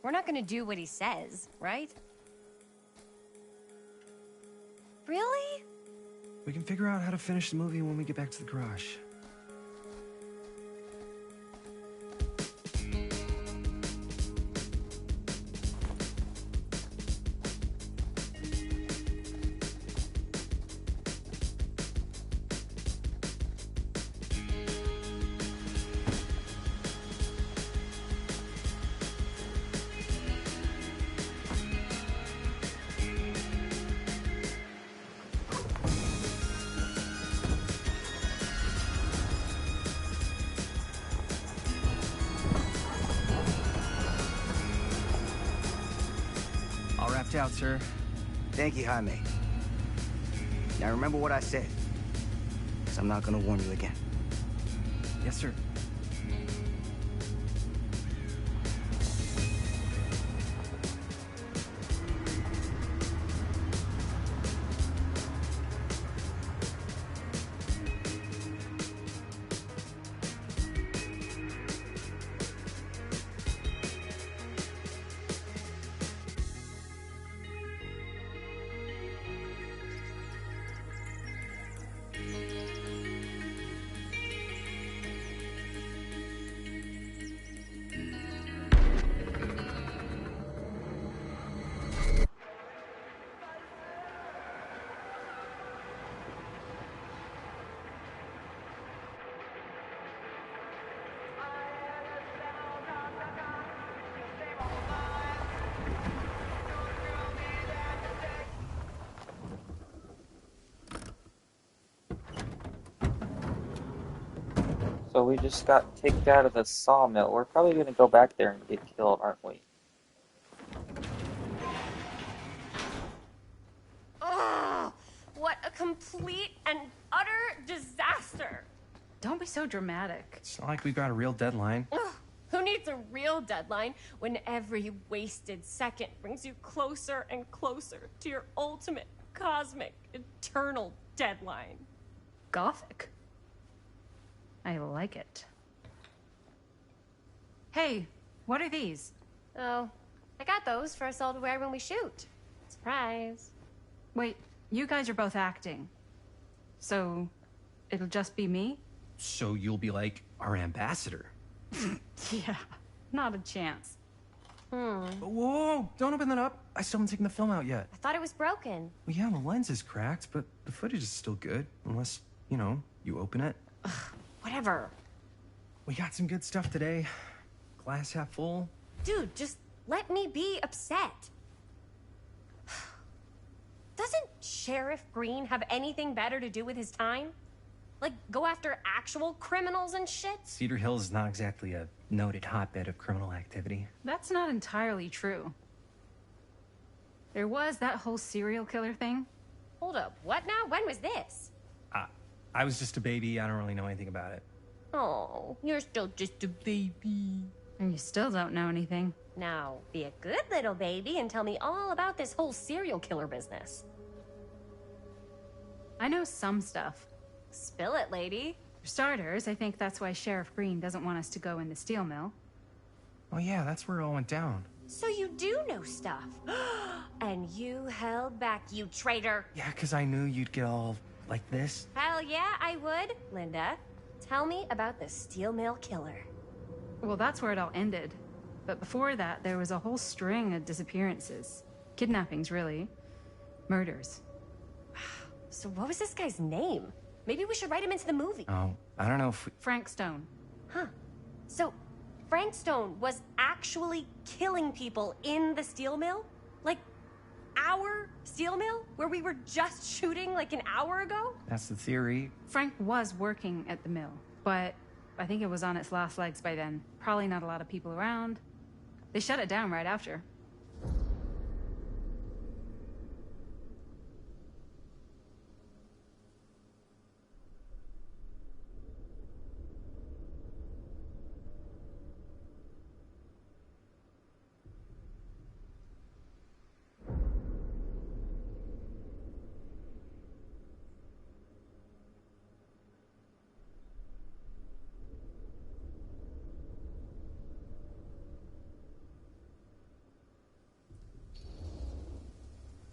We're not gonna do what he says, right? Really? We can figure out how to finish the movie when we get back to the garage. All wrapped out, sir. Thank you, Jaime. Now remember what I said, because I'm not gonna warn you again. Yes, sir. So we just got kicked out of the sawmill. We're probably gonna go back there and get killed, aren't we? Ugh! What a complete and utter disaster! Don't be so dramatic. It's not like we've got a real deadline. Ugh, who needs a real deadline when every wasted second brings you closer and closer to your ultimate, cosmic, eternal deadline? Gothic. I like it. Hey, what are these? Oh, I got those for us all to wear when we shoot. Surprise. Wait, you guys are both acting. So, it'll just be me? So you'll be like our ambassador. Yeah, not a chance. Whoa, don't open that up. I still haven't taken the film out yet. I thought it was broken. Well, yeah, the lens is cracked, but the footage is still good. Unless, you know, you open it. Whatever. We got some good stuff today. Glass half full. Dude, just let me be upset. Doesn't Sheriff Green have anything better to do with his time? Like, go after actual criminals and shit? Cedar Hills is not exactly a noted hotbed of criminal activity. That's not entirely true. There was that whole serial killer thing. Hold up, what now? When was this? I was just a baby. I don't really know anything about it. Oh, you're still just a baby. And you still don't know anything. Now, be a good little baby and tell me all about this whole serial killer business. I know some stuff. Spill it, lady. For starters, I think that's why Sheriff Green doesn't want us to go in the steel mill. Oh yeah, that's where it all went down. So you do know stuff. And you held back, you traitor. Yeah, 'cause I knew you'd get all like this. Hell yeah, I would. Linda, tell me about the steel mill killer. Well, that's where it all ended. But before that, there was a whole string of disappearances. Kidnappings, really. Murders. So what was this guy's name? Maybe we should write him into the movie. Oh, I don't know if we... Frank Stone. Huh. So, Frank Stone was actually killing people in the steel mill? Like, our steel mill? Where we were just shooting like an hour ago? That's the theory. Frank was working at the mill, but I think it was on its last legs by then. Probably not a lot of people around. They shut it down right after.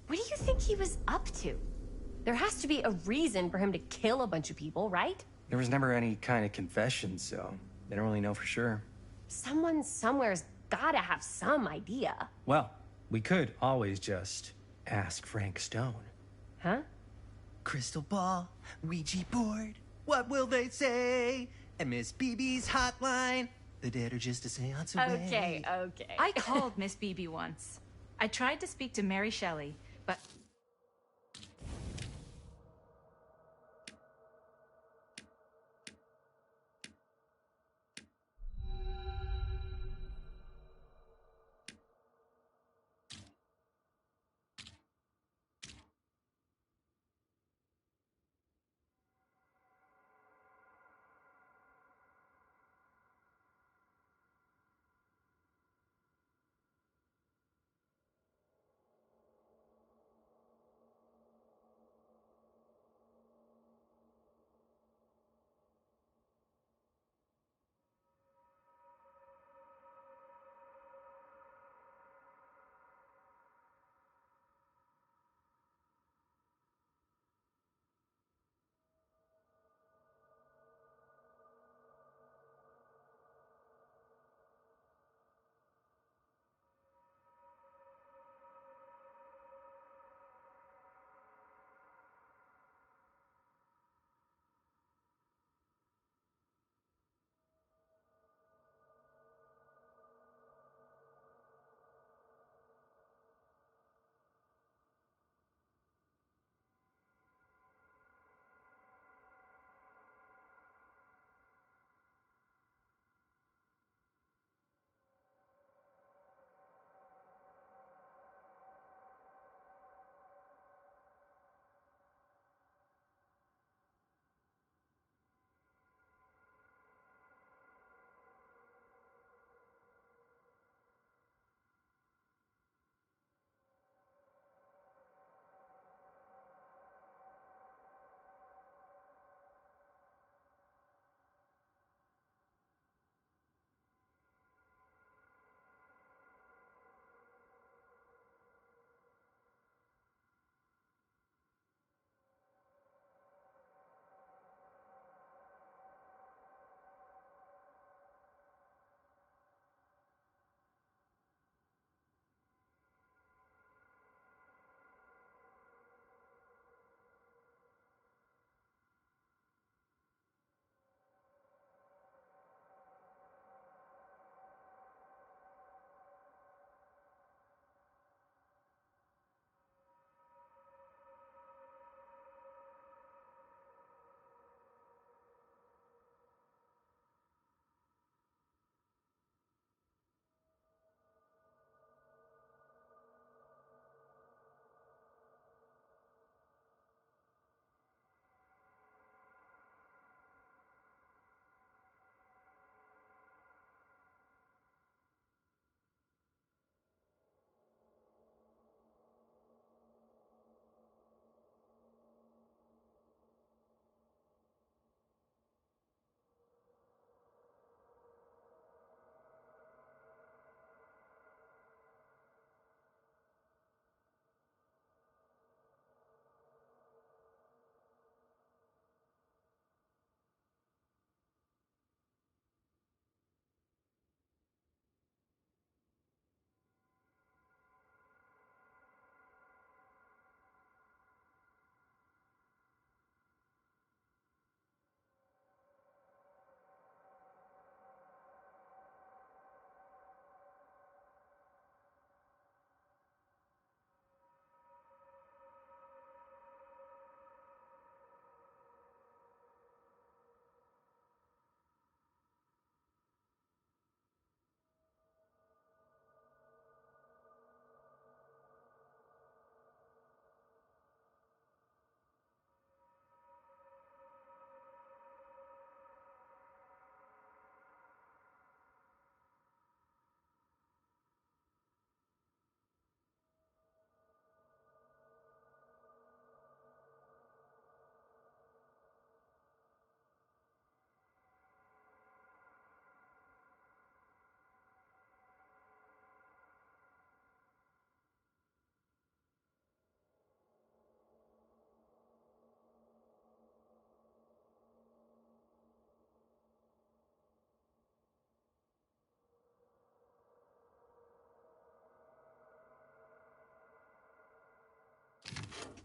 What do you think he was up to? There has to be a reason for him to kill a bunch of people, right? There was never any kind of confession, so they don't really know for sure. Someone somewhere's gotta have some idea. Well, we could always just ask Frank Stone. Huh? Crystal ball, Ouija board, what will they say? And Miss BB's hotline, the dead are just a seance away. Okay. I called Miss BB once. I tried to speak to Mary Shelley, but...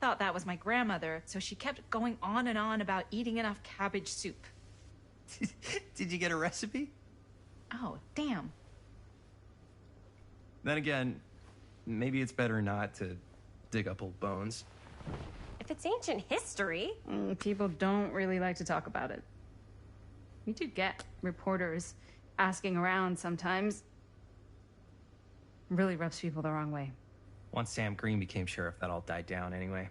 thought that was my grandmother, so she kept going on and on about eating enough cabbage soup. Did you get a recipe? Oh, damn. Then again, maybe it's better not to dig up old bones. If it's ancient history. People don't really like to talk about it. We do get reporters asking around sometimes. Really rubs people the wrong way. Once Sam Green became sheriff, that all died down anyway.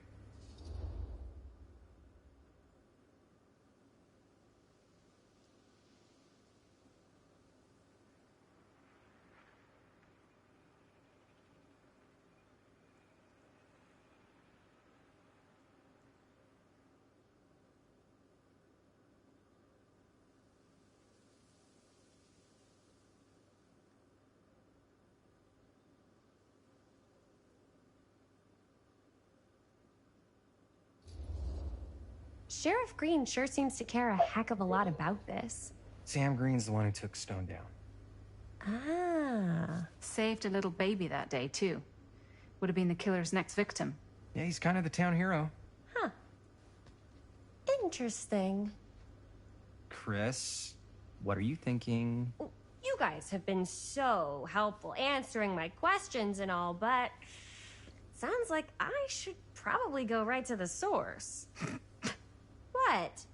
Sheriff Green sure seems to care a heck of a lot about this. Sam Green's the one who took Stone down. Ah. Saved a little baby that day, too. Would have been the killer's next victim. Yeah, he's kind of the town hero. Huh. Interesting. Chris, what are you thinking? You guys have been so helpful answering my questions and all, but sounds like I should probably go right to the source. What?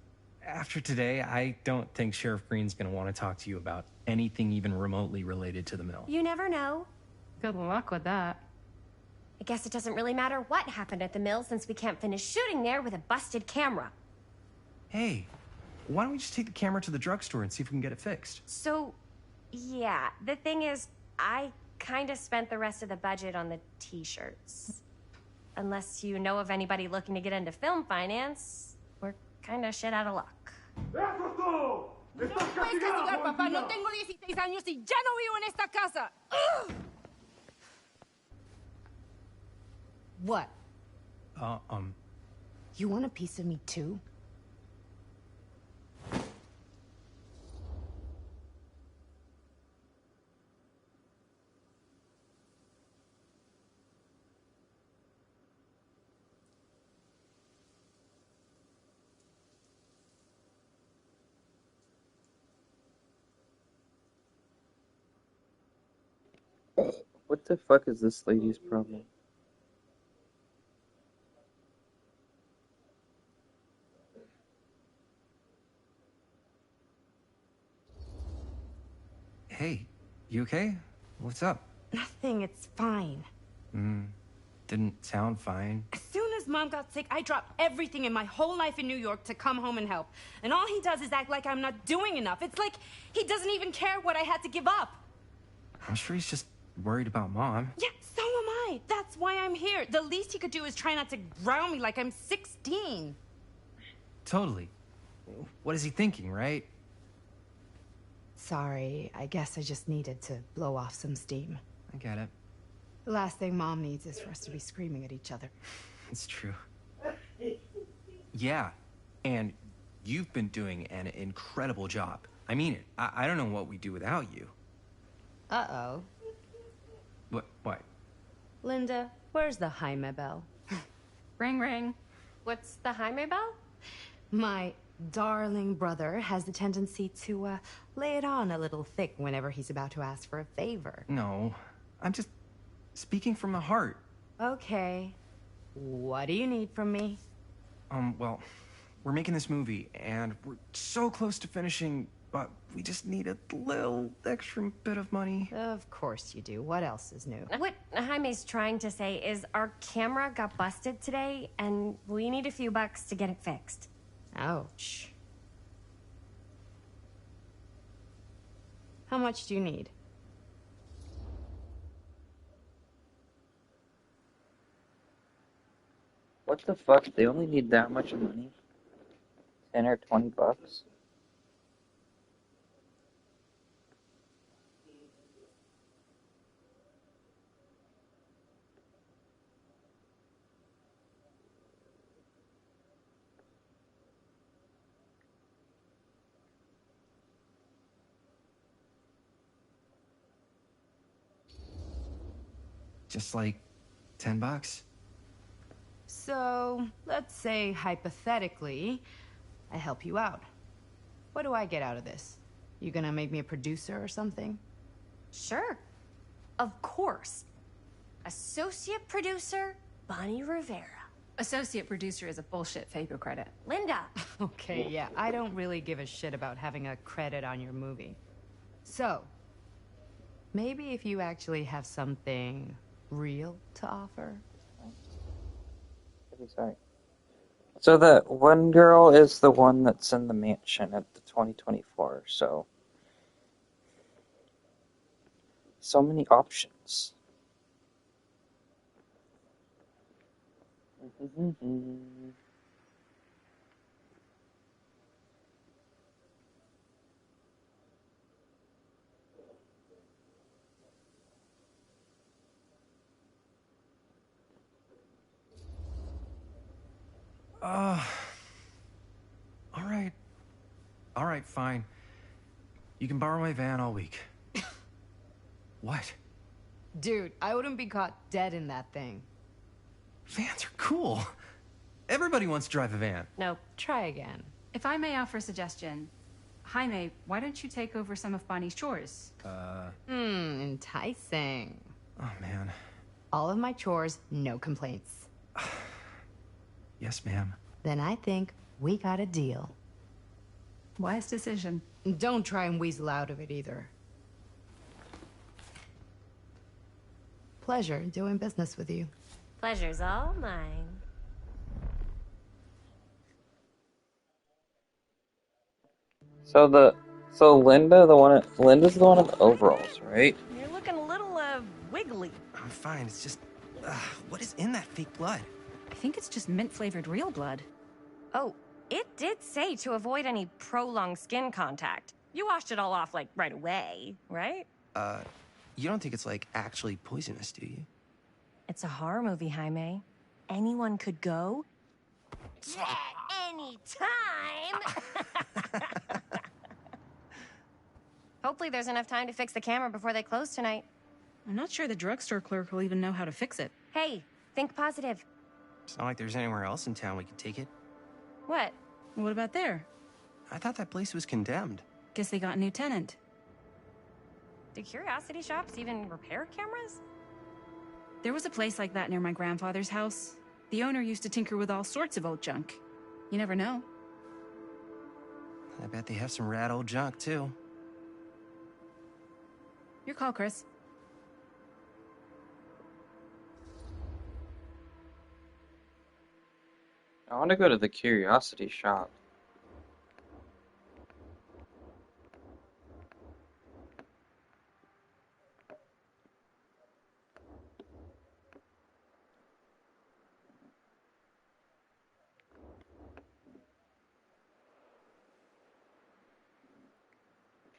After today, I don't think Sheriff Green's gonna want to talk to you about anything even remotely related to the mill. You never know. Good luck with that. I guess it doesn't really matter what happened at the mill since we can't finish shooting there with a busted camera. Hey, why don't we just take the camera to the drugstore and see if we can get it fixed? So, yeah, the thing is, I kind of spent the rest of the budget on the t-shirts. Unless you know of anybody looking to get into film finance, we're kind of shit out of luck. ¡No me puedes castigar, papá! No tengo 16 años y ya no vivo en esta casa. Ugh. What? You want a piece of me too? What the fuck is this lady's problem? Hey, you okay? What's up? Nothing, it's fine. Didn't sound fine. As soon as Mom got sick, I dropped everything in my whole life in New York to come home and help. And all he does is act like I'm not doing enough. It's like he doesn't even care what I had to give up. I'm sure he's just worried about Mom. Yeah, so am I. That's why I'm here. The least he could do is try not to ground me like I'm 16. Totally. What is he thinking, right? Sorry, I guess I just needed to blow off some steam. I get it. The last thing Mom needs is for us to be screaming at each other. It's true. Yeah, and you've been doing an incredible job. I mean it. I don't know what we'd do without you. Uh-oh. What? Linda, where's the Jaime bell? Ring, ring. What's the Jaime bell? My darling brother has the tendency to, lay it on a little thick whenever he's about to ask for a favor. No, I'm just speaking from the heart. Okay. What do you need from me? Well, we're making this movie, and we're so close to finishing, but we just need a little extra bit of money. Of course you do. What else is new? What Jaime's trying to say is our camera got busted today, and we need a few bucks to get it fixed. Ouch. How much do you need? What the fuck? They only need that much money? 10 or 20 bucks? Just like 10 bucks. So So, let's say hypothetically, I help you out. What do I get out of this? You gonna make me a producer or something? Sure. Of course. Associate producer, Bonnie Rivera. Associate producer is a bullshit FAPO credit. Linda. Okay, yeah, I don't really give a shit about having a credit on your movie. So, maybe if you actually have something real to offer. Sorry. So the one girl is the one that's in the mansion at the 2024, so many options. All right, fine. You can borrow my van all week. What? Dude, I wouldn't be caught dead in that thing. Vans are cool. Everybody wants to drive a van. No, try again. If I may offer a suggestion, Jaime, why don't you take over some of Bonnie's chores? Enticing. Oh, man. All of my chores, no complaints. Yes, ma'am. Then I think we got a deal. Wise decision. Don't try and weasel out of it either. Pleasure doing business with you. Pleasure's all mine. So Linda's the one in the overalls, right? You're looking a little, wiggly. I'm fine. It's just, what is in that fake blood? I think it's just mint-flavored real blood. Oh, it did say to avoid any prolonged skin contact. You washed it all off, like, right away, right? You don't think it's, like, actually poisonous, do you? It's a horror movie, Jaime. Anyone could go. Yeah, anytime! Hopefully there's enough time to fix the camera before they close tonight. I'm not sure the drugstore clerk will even know how to fix it. Hey, think positive. It's not like there's anywhere else in town we could take it. What? What about there? I thought that place was condemned. Guess they got a new tenant. Do curiosity shops even repair cameras? There was a place like that near my grandfather's house. The owner used to tinker with all sorts of old junk. You never know. I bet they have some rad old junk, too. Your call, Chris. I want to go to the curiosity shop.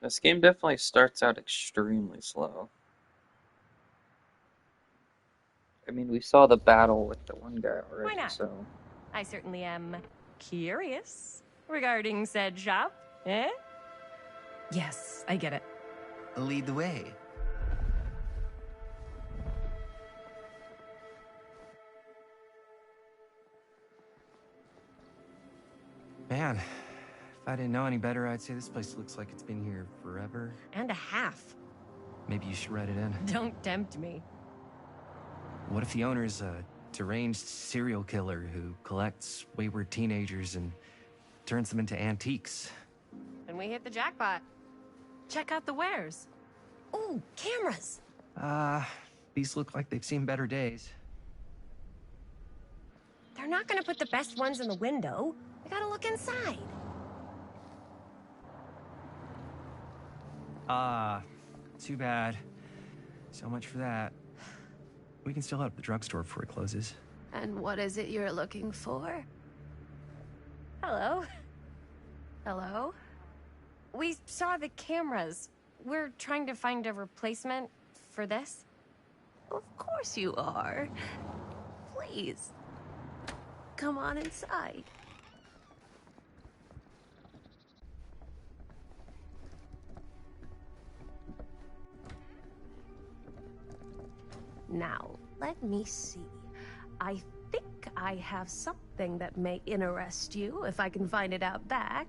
This game definitely starts out extremely slow. I mean, we saw the battle with the one guy already, Why not? so... I certainly am curious regarding said shop, eh? Yes, I get it. Lead the way. Man, if I didn't know any better, I'd say this place looks like it's been here forever. And a half. Maybe you should write it in. Don't tempt me. What if the owner's a deranged serial killer who collects wayward teenagers and turns them into antiques? Then we hit the jackpot. Check out the wares. Ooh, cameras. These look like they've seen better days. They're not gonna put the best ones in the window. We gotta look inside. Too bad. So much for that. We can still head up the drugstore before it closes. And what is it you're looking for? Hello. Hello? We saw the cameras. We're trying to find a replacement for this. Of course you are. Please. Come on inside. Now, let me see. I think think I have something that may interest you if I can find it out back.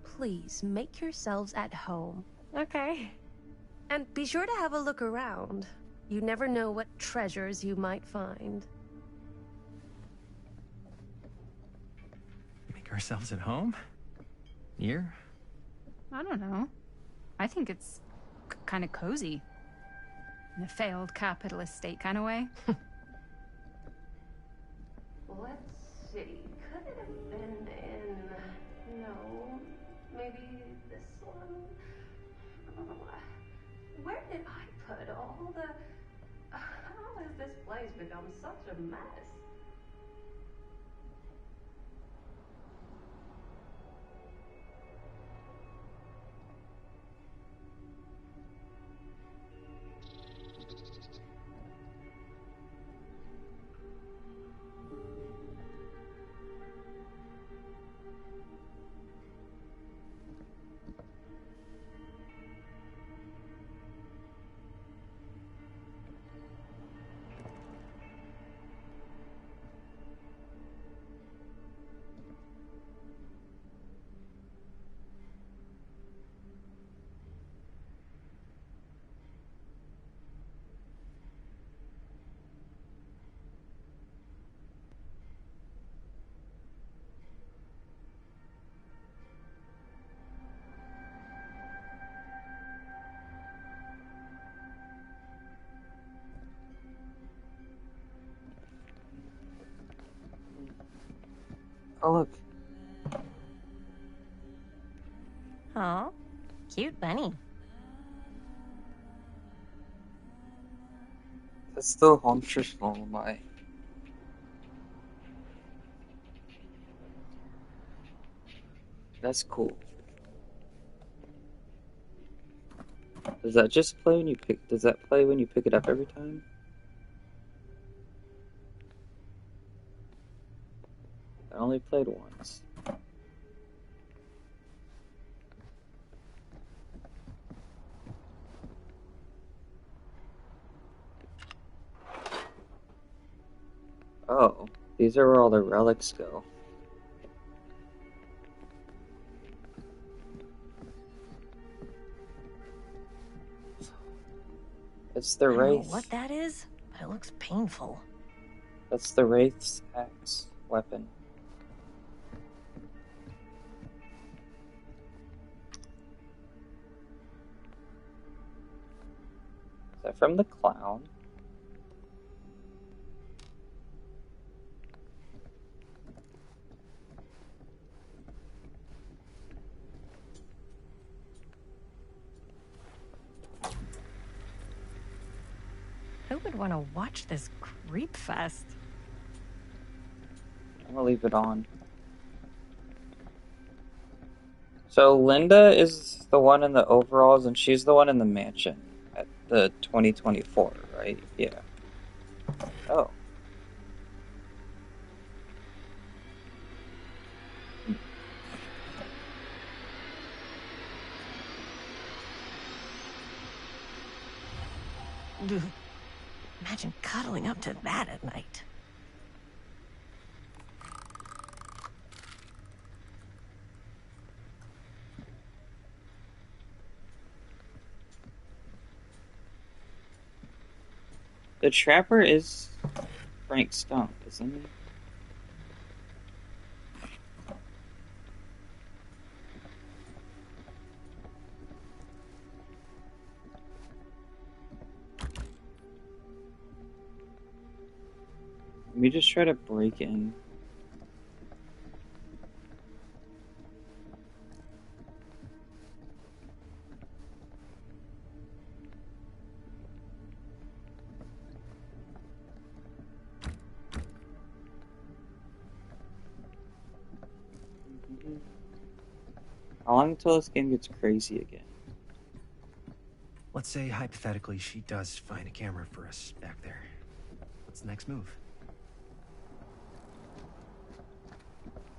Please make yourselves at home, okay? And be sure to have a look around. You never know what treasures you might find. Make ourselves at home? Here? I don't know. I think it's kind of cozy. In a failed capitalist state kind of way. Let's see. Could it have been in... No. Maybe this one? Where did I put all the... How has this place become such a mess? Oh, look. Oh, cute bunny. That's the Huntress from my. That's cool. Does that just play when you pick? Does that play when you pick it up every time? I only played once. Oh, these are where all the relics go. It's the I don't know Wraith. what that is, but it looks painful. That's the Wraith's axe weapon. Is that from the clown? Who would want to watch this creep fest? I'm gonna leave it on. So Linda is the one in the overalls, and she's the one in the mansion at the 2024, right? Yeah. Oh. Ugh. Imagine cuddling up to that at night. The Trapper is Frank Stump, isn't he? Let me just try to break in. How long until this game gets crazy again? Let's say, hypothetically, she does find a camera for us back there. What's the next move?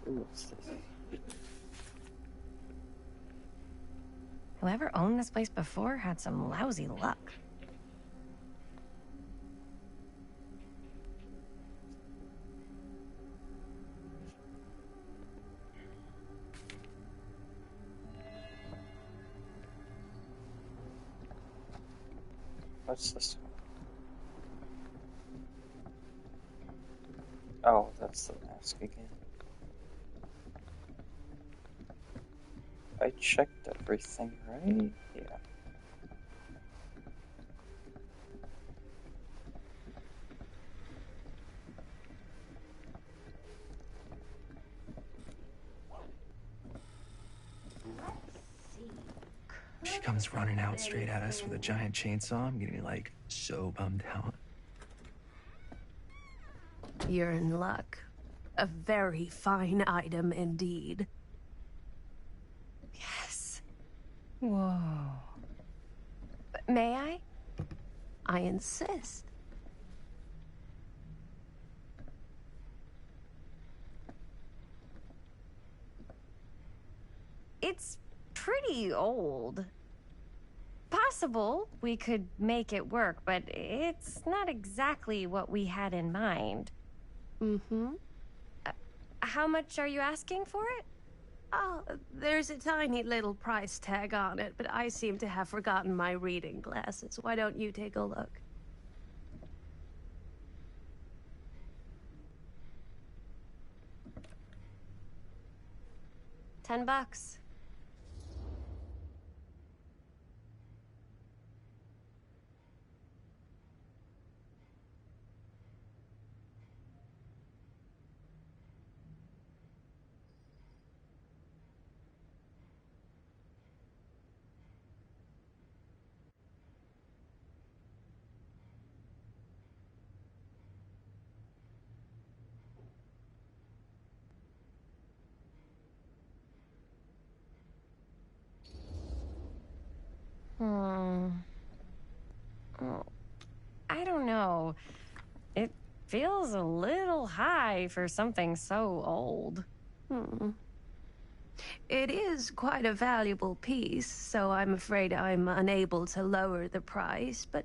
Ooh, what's this? Whoever owned this place before had some lousy luck. What's this one? Oh, that's the mask again. I checked everything, right? Yeah. She comes running out straight at us with a giant chainsaw. I'm getting like so bummed out. You're in luck. A very fine item indeed. Yes. Whoa. May I? I insist. It's pretty old. Possible we could make it work, but it's not exactly what we had in mind. Mm-hmm. How much are you asking for it? Oh, there's a tiny little price tag on it, but I seem to have forgotten my reading glasses. Why don't you take a look? $10. Oh, I don't know. It feels a little high for something so old. It is quite a valuable piece, so I'm afraid I'm unable to lower the price, but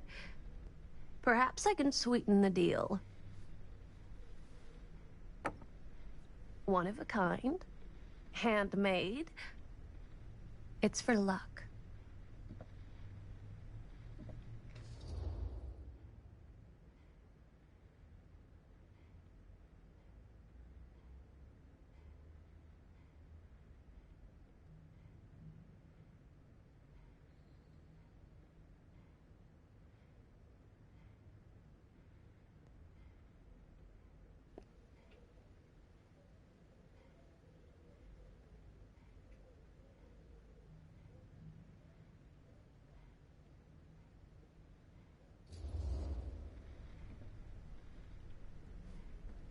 perhaps I can sweeten the deal. One of a kind, handmade. It's for luck.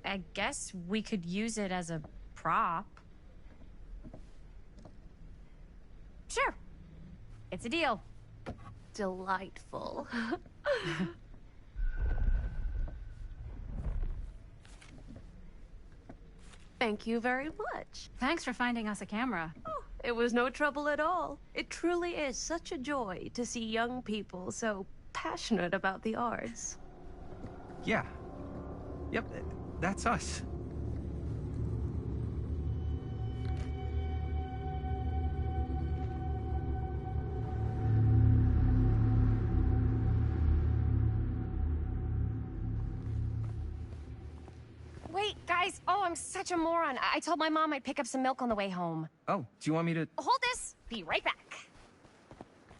I guess we could use it as a prop. Sure. It's a deal. Delightful. Thank you very much. Thanks for finding us a camera. Oh, it was no trouble at all. It truly is such a joy to see young people so passionate about the arts. Yeah. Yep, that's us. Wait, guys. Oh, I'm such a moron. I told my mom I'd pick up some milk on the way home. Oh, do you want me to... Hold this. Be right back.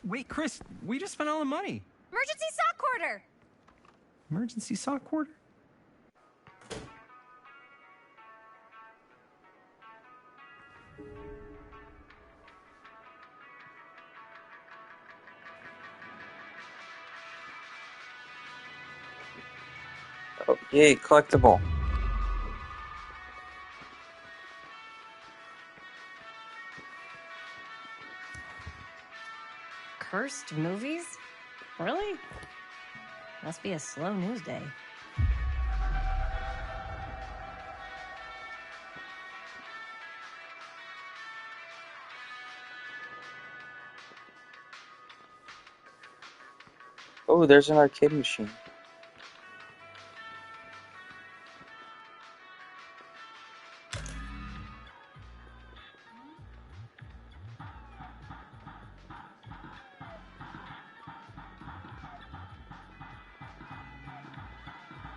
Wait, Chris, we just spent all the money. Emergency sock quarter. Emergency sock quarter? Oh, yay, collectible. Cursed movies? Really? Must be a slow news day. Oh, there's an arcade machine.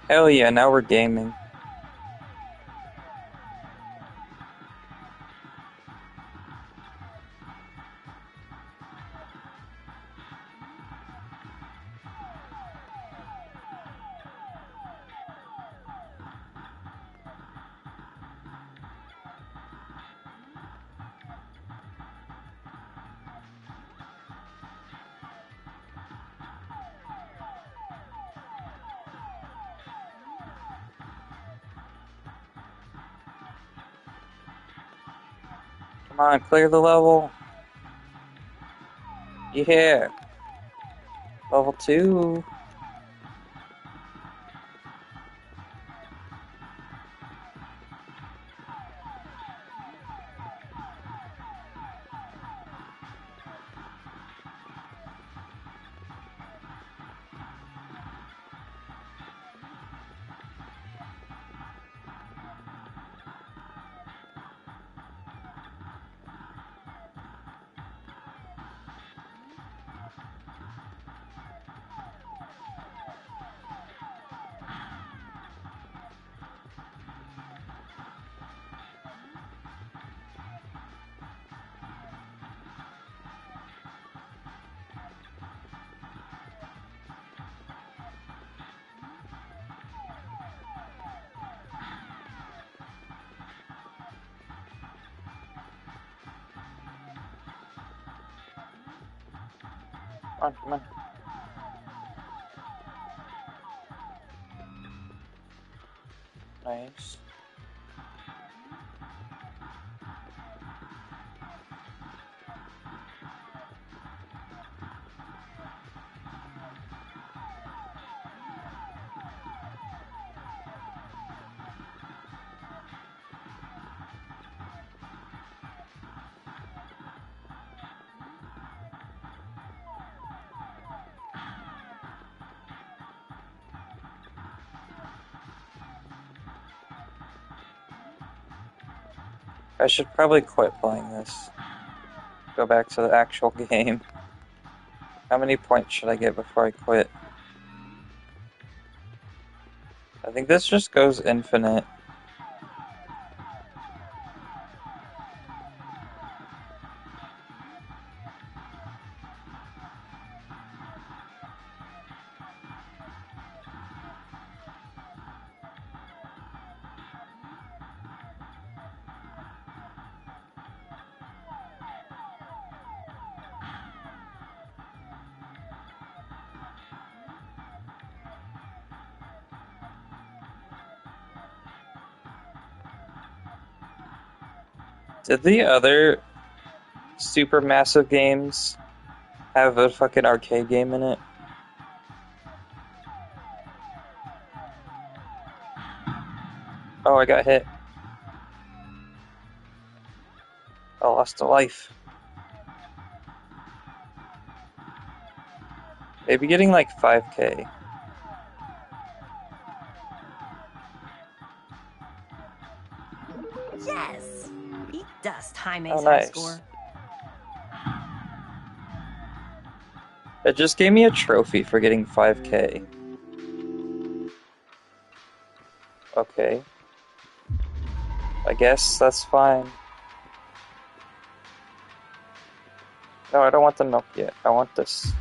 Hell yeah, now we're gaming. Come on, clear the level. Yeah. Level 2. Come on. Nice. I should probably quit playing this. Go back to the actual game. How many points should I get before I quit? I think this just goes infinite. Did the other Supermassive games have a fucking arcade game in it? Oh, I got hit. I lost a life. Maybe getting like 5K. Yes! Eat dust, Jaime's Oh, high nice. score. It just gave me a trophy for getting 5K. Okay. I guess that's fine. No, I don't want the milk yet. I want this.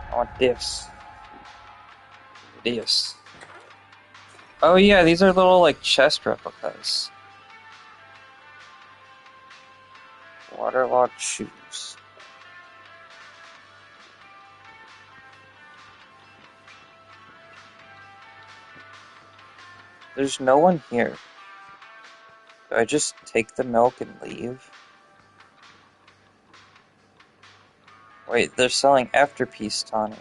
I want this. This. Oh yeah, these are little like chest replicas. Waterlogged shoes. There's no one here. Do I just take the milk and leave? Wait, they're selling Afterpeace tonic.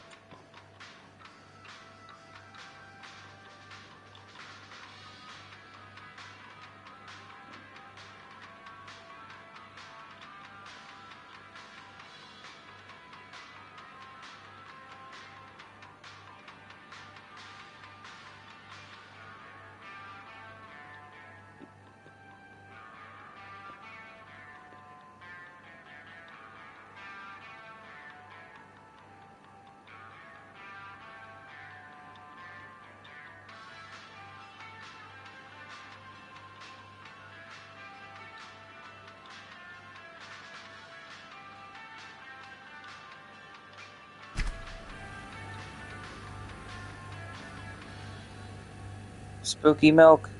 Spooky milk.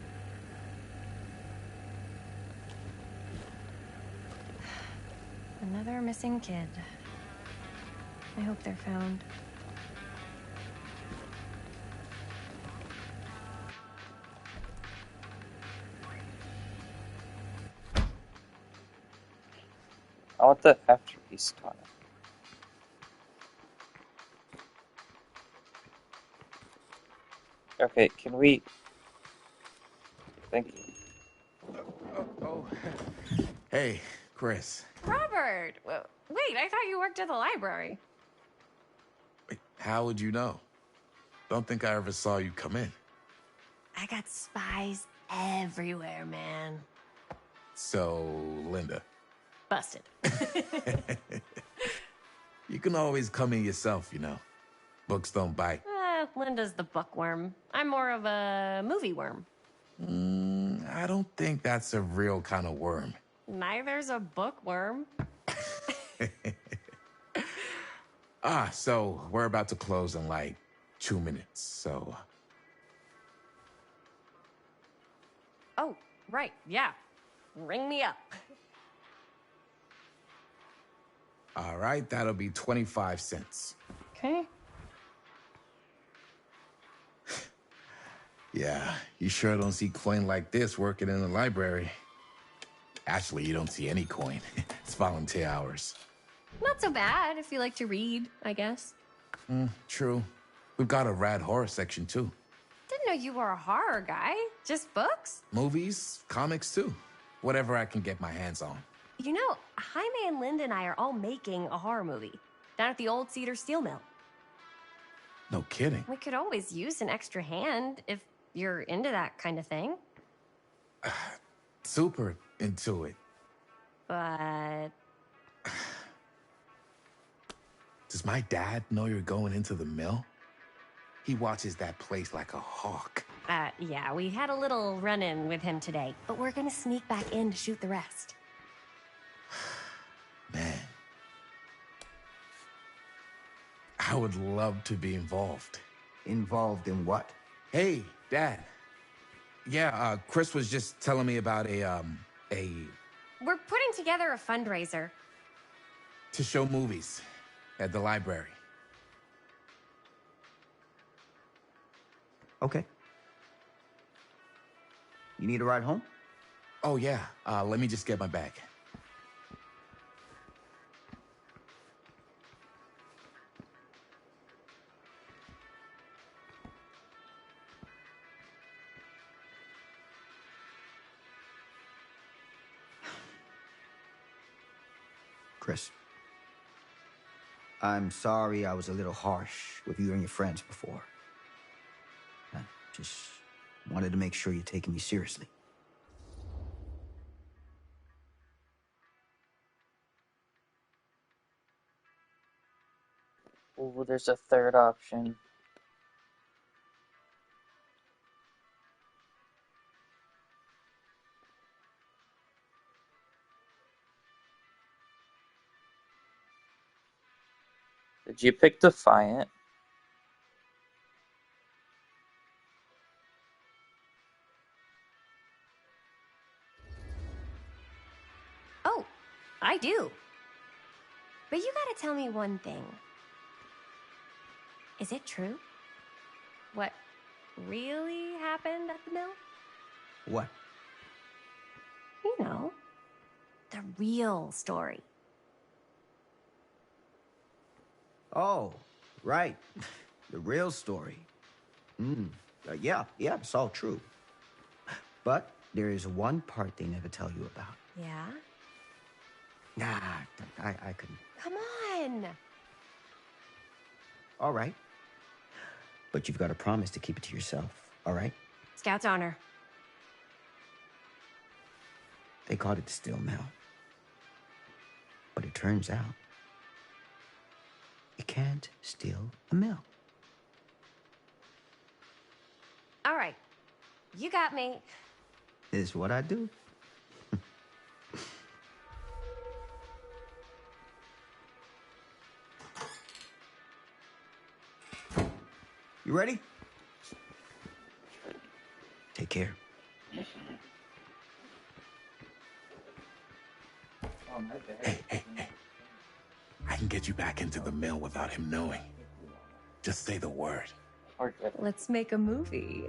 Another missing kid. I hope they're found. I want the afterpiece on it. Okay, can we... Thank you. Hey, Chris. Robert! Wait, I thought you worked at the library. How would you know? Don't think I ever saw you come in. I got spies everywhere, man. So, Linda. Busted. You can always come in yourself, you know. Books don't bite. Linda's the bookworm. I'm more of a movie worm. I don't think that's a real kind of worm. Neither's a bookworm. So we're about to close in like 2 minutes, so... Oh, right, yeah. Ring me up. All right, that'll be 25 cents. Okay. Yeah, you sure don't see coin like this working in the library. Actually, you don't see any coin. It's volunteer hours. Not so bad if you like to read, I guess. True. We've got a rad horror section, too. Didn't know you were a horror guy. Just books? Movies, comics, too. Whatever I can get my hands on. You know, Jaime and Linda and I are all making a horror movie down at the old Cedar Steel Mill. No kidding. We could always use an extra hand if you're into that kind of thing. Super into it. But... Does my dad know you're going into the mill? He watches that place like a hawk. Yeah, we had a little run-in with him today, but we're gonna sneak back in to shoot the rest. Man. I would love to be involved. Involved in what? Hey, Dad. Yeah, Chris was just telling me about We're putting together a fundraiser. to show movies at the library. Okay. You need a ride home? Oh, yeah. Let me just get my bag. Chris. I'm sorry I was a little harsh with you and your friends before. I just wanted to make sure you're taking me seriously. Oh, there's a third option. Did you pick Defiant? Oh, I do. But you gotta tell me one thing. Is it true? What really happened at the mill? What? You know, the real story. Oh, right. The real story. Yeah, it's all true. But there is one part they never tell you about. Yeah? Nah, I couldn't. Come on! All right. But you've got to promise to keep it to yourself, all right? Scout's honor. They called it the Steel Mill. But it turns out, you can't steal a mill. All right. You got me. Is what I do. You ready? care. Hey. I can get you back into the mill without him knowing. Just say the word. Let's make a movie.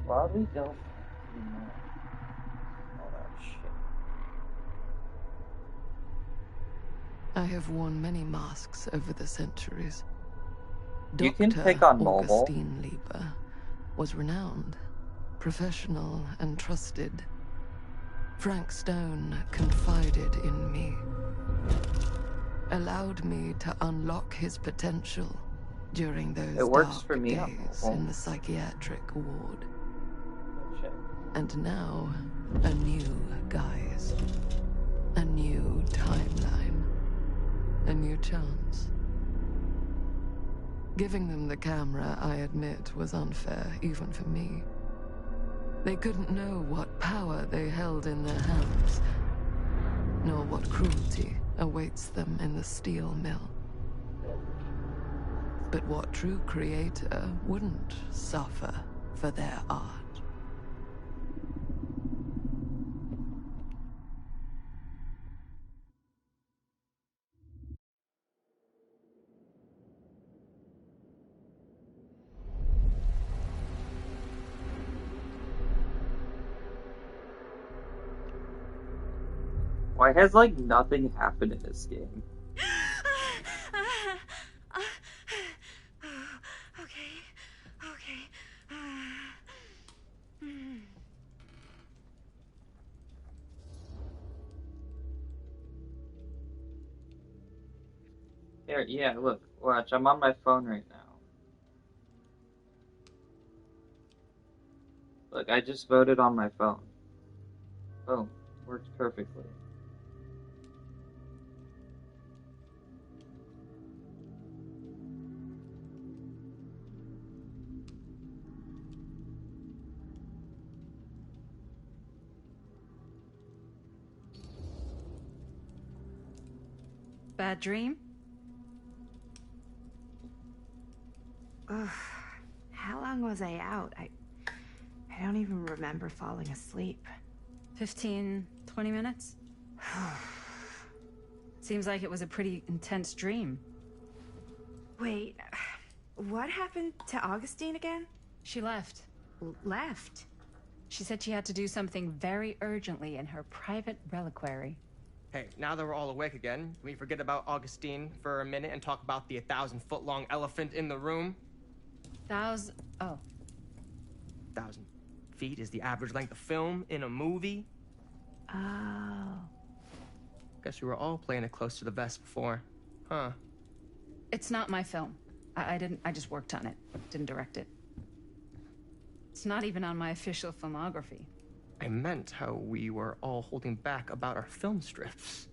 Probably don't. All that shit. I have worn many masks over the centuries. You can Dr. pick on mobile. Augustine Lieber was renowned, professional, and trusted. Frank Stone confided in me, allowed me to unlock his potential during those It works dark for me on days mobile. in the psychiatric ward. Shit. And now, a new guise, a new timeline, a new chance. Giving them the camera, I admit, was unfair, even for me. They couldn't know what power they held in their hands, nor what cruelty awaits them in the steel mill. But what true creator wouldn't suffer for their art? Why has like nothing happened in this game? Here, yeah, look, watch, I'm on my phone right now. Look, I just voted on my phone. Boom, works perfectly. Bad dream? Ugh. How long was I out? I don't even remember falling asleep. 15, 20 minutes? Seems like it was a pretty intense dream. Wait, what happened to Augustine again? She left. Left? She said she had to do something very urgently in her private reliquary. Hey, now that we're all awake again, can we forget about Augustine for a minute and talk about the 1,000-foot-long elephant in the room? Oh. 1,000 feet is the average length of film in a movie. Oh. Guess we were all playing it close to the vest before. Huh. It's not my film. I just worked on it. Didn't direct it. It's not even on my official filmography. I meant how we were all holding back about our film strips.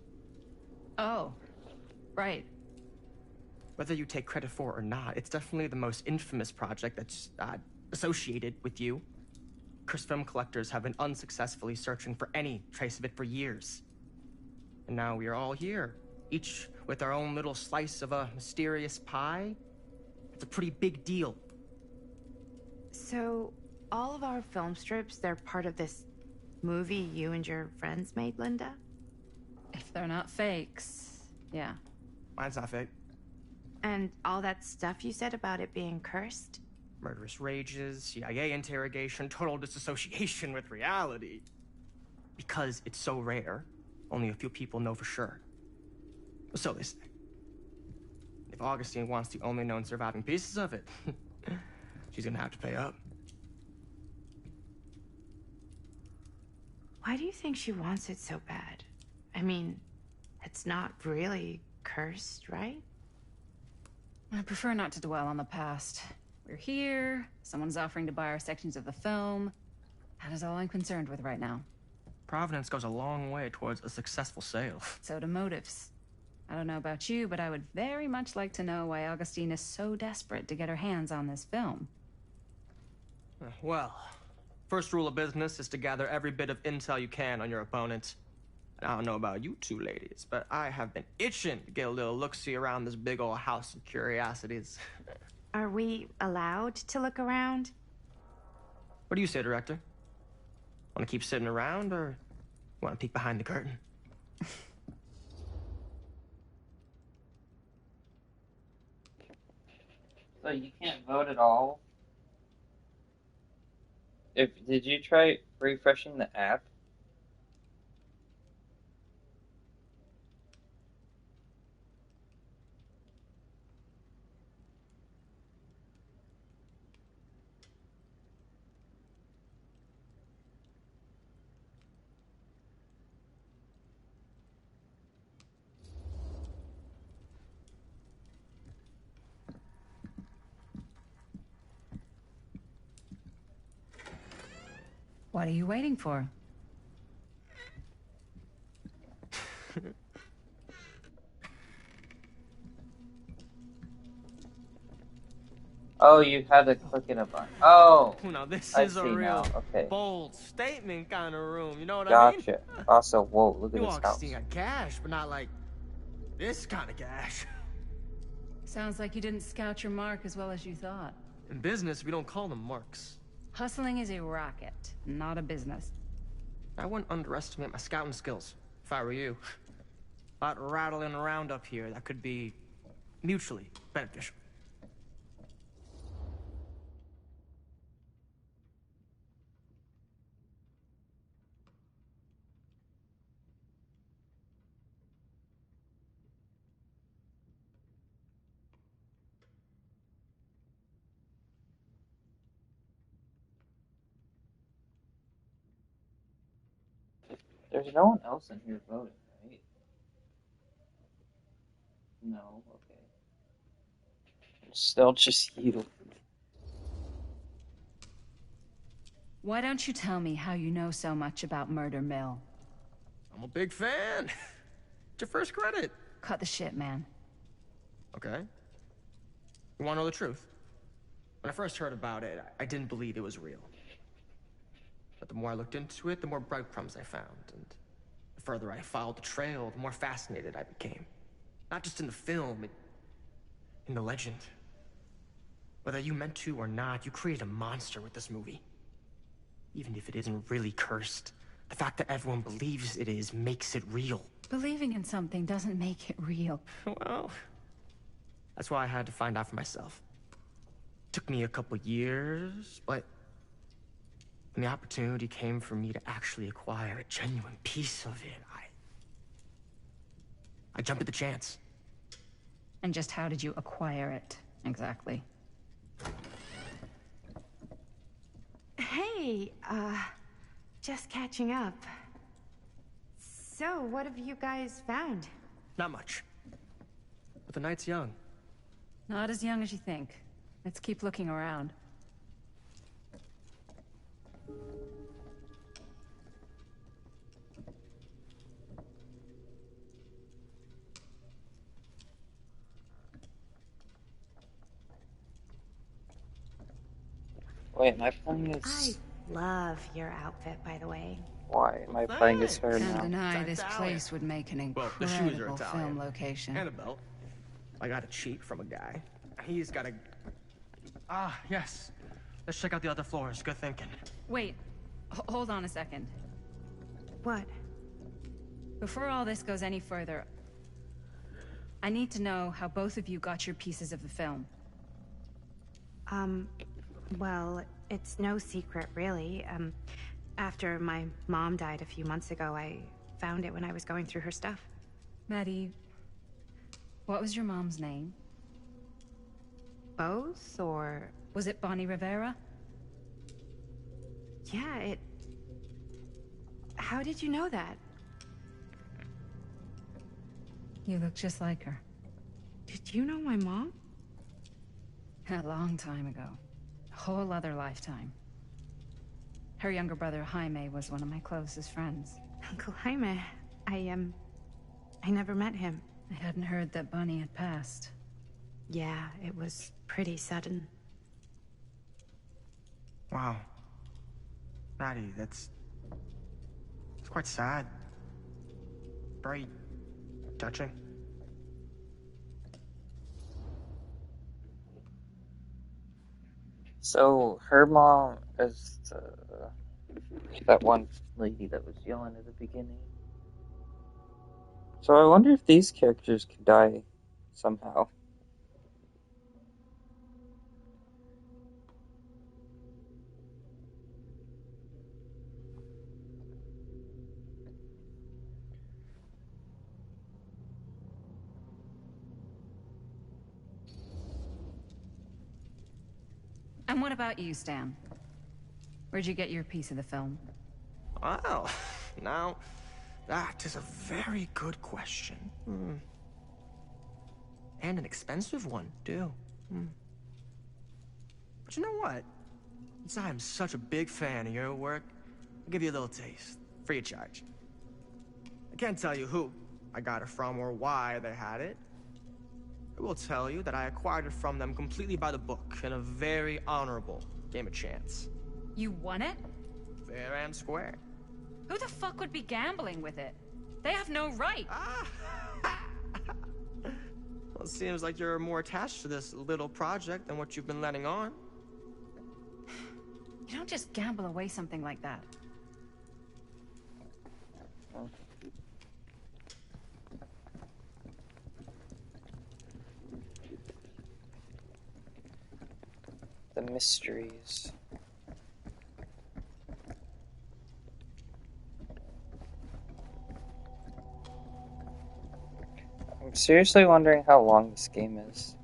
Oh. Right. Whether you take credit for it or not, it's definitely the most infamous project that's associated with you. Cursed film collectors have been unsuccessfully searching for any trace of it for years. And now we are all here, each with our own little slice of a mysterious pie. It's a pretty big deal. So, all of our film strips, they're part of this movie you and your friends made, Linda? If they're not fakes, yeah. Mine's not fake. And all that stuff you said about it being cursed? Murderous rages, CIA interrogation, total disassociation with reality. Because it's so rare, only a few people know for sure. So they say. If Augustine wants the only known surviving pieces of it, she's gonna have to pay up. Why do you think she wants it so bad? I mean, it's not really cursed, right? I prefer not to dwell on the past. We're here, someone's offering to buy our sections of the film. That is all I'm concerned with right now. Providence goes a long way towards a successful sale. So do motives. I don't know about you, but I would very much like to know why Augustine is so desperate to get her hands on this film. Well, first rule of business is to gather every bit of intel you can on your opponent. I don't know about you two ladies, but I have been itching to get a little look-see around this big old house of curiosities. Are we allowed to look around? What do you say, director? Want to keep sitting around, or want to peek behind the curtain? So you can't vote at all? Did you try refreshing the app? What are you waiting for? Oh, you had to click in a button. Oh! Now this I is a see real now. Okay. bold statement kind of room, you know what I mean? Gotcha. Also, whoa, look at New this York house. City got cash, but not like this kind of cash. Sounds like you didn't scout your mark as well as you thought. In business, we don't call them marks. Hustling is a racket, not a business. I wouldn't underestimate my scouting skills, if I were you. A lot rattling around up here that could be mutually beneficial. There's no one else in here voting, right? No, okay. Still just you. Why don't you tell me how you know so much about Murder Mill? I'm a big fan. It's your first credit. Cut the shit, man. Okay. You want to know the truth? When I first heard about it, I didn't believe it was real. But the more I looked into it, the more breadcrumbs I found, and the further I followed the trail, the more fascinated I became. Not just in the film, in the legend. Whether you meant to or not, you created a monster with this movie. Even if it isn't really cursed, the fact that everyone believes it is makes it real. Believing in something doesn't make it real. Well, that's why I had to find out for myself. Took me a couple years, but when the opportunity came for me to actually acquire a genuine piece of it, I jumped at the chance. And just how did you acquire it, exactly? Hey, just catching up. So, what have you guys found? Not much. But the night's young. Not as young as you think. Let's keep looking around. Wait, am I playing as... I love your outfit, by the way. Why am I playing as her Can't now? deny this place would make an Well, the shoes are incredible Italian. film location. And a belt. I got a cheat from a guy. He's got a... Ah, yes. Let's check out the other floors. Good thinking. Wait, hold on a second. What? Before all this goes any further, I need to know how both of you got your pieces of the film. Well, it's no secret, really. After my mom died a few months ago, I found it when I was going through her stuff. Maddie, what was your mom's name? Both, or... Was it Bonnie Rivera? Yeah, it... How did you know that? You look just like her. Did you know my mom? A long time ago. A whole other lifetime. Her younger brother, Jaime, was one of my closest friends. Uncle Jaime, I never met him. I hadn't heard that Bonnie had passed. Yeah, it was pretty sudden. Wow. Maddie, it's quite sad. very touching. So her mom is that one lady that was yelling at the beginning. So I wonder if these characters could die somehow. And what about you, Stan? Where'd you get your piece of the film? Well, now, that is a very good question. And an expensive one, too. But you know what? Since I am such a big fan of your work, I'll give you a little taste, free of charge. I can't tell you who I got it from or why they had it. I will tell you that I acquired it from them completely by the book in a very honorable game of chance. You won it? Fair and square. Who the fuck would be gambling with it? They have no right. Well, it seems like you're more attached to this little project than what you've been letting on. You don't just gamble away something like that. The mysteries. I'm seriously wondering how long this game is.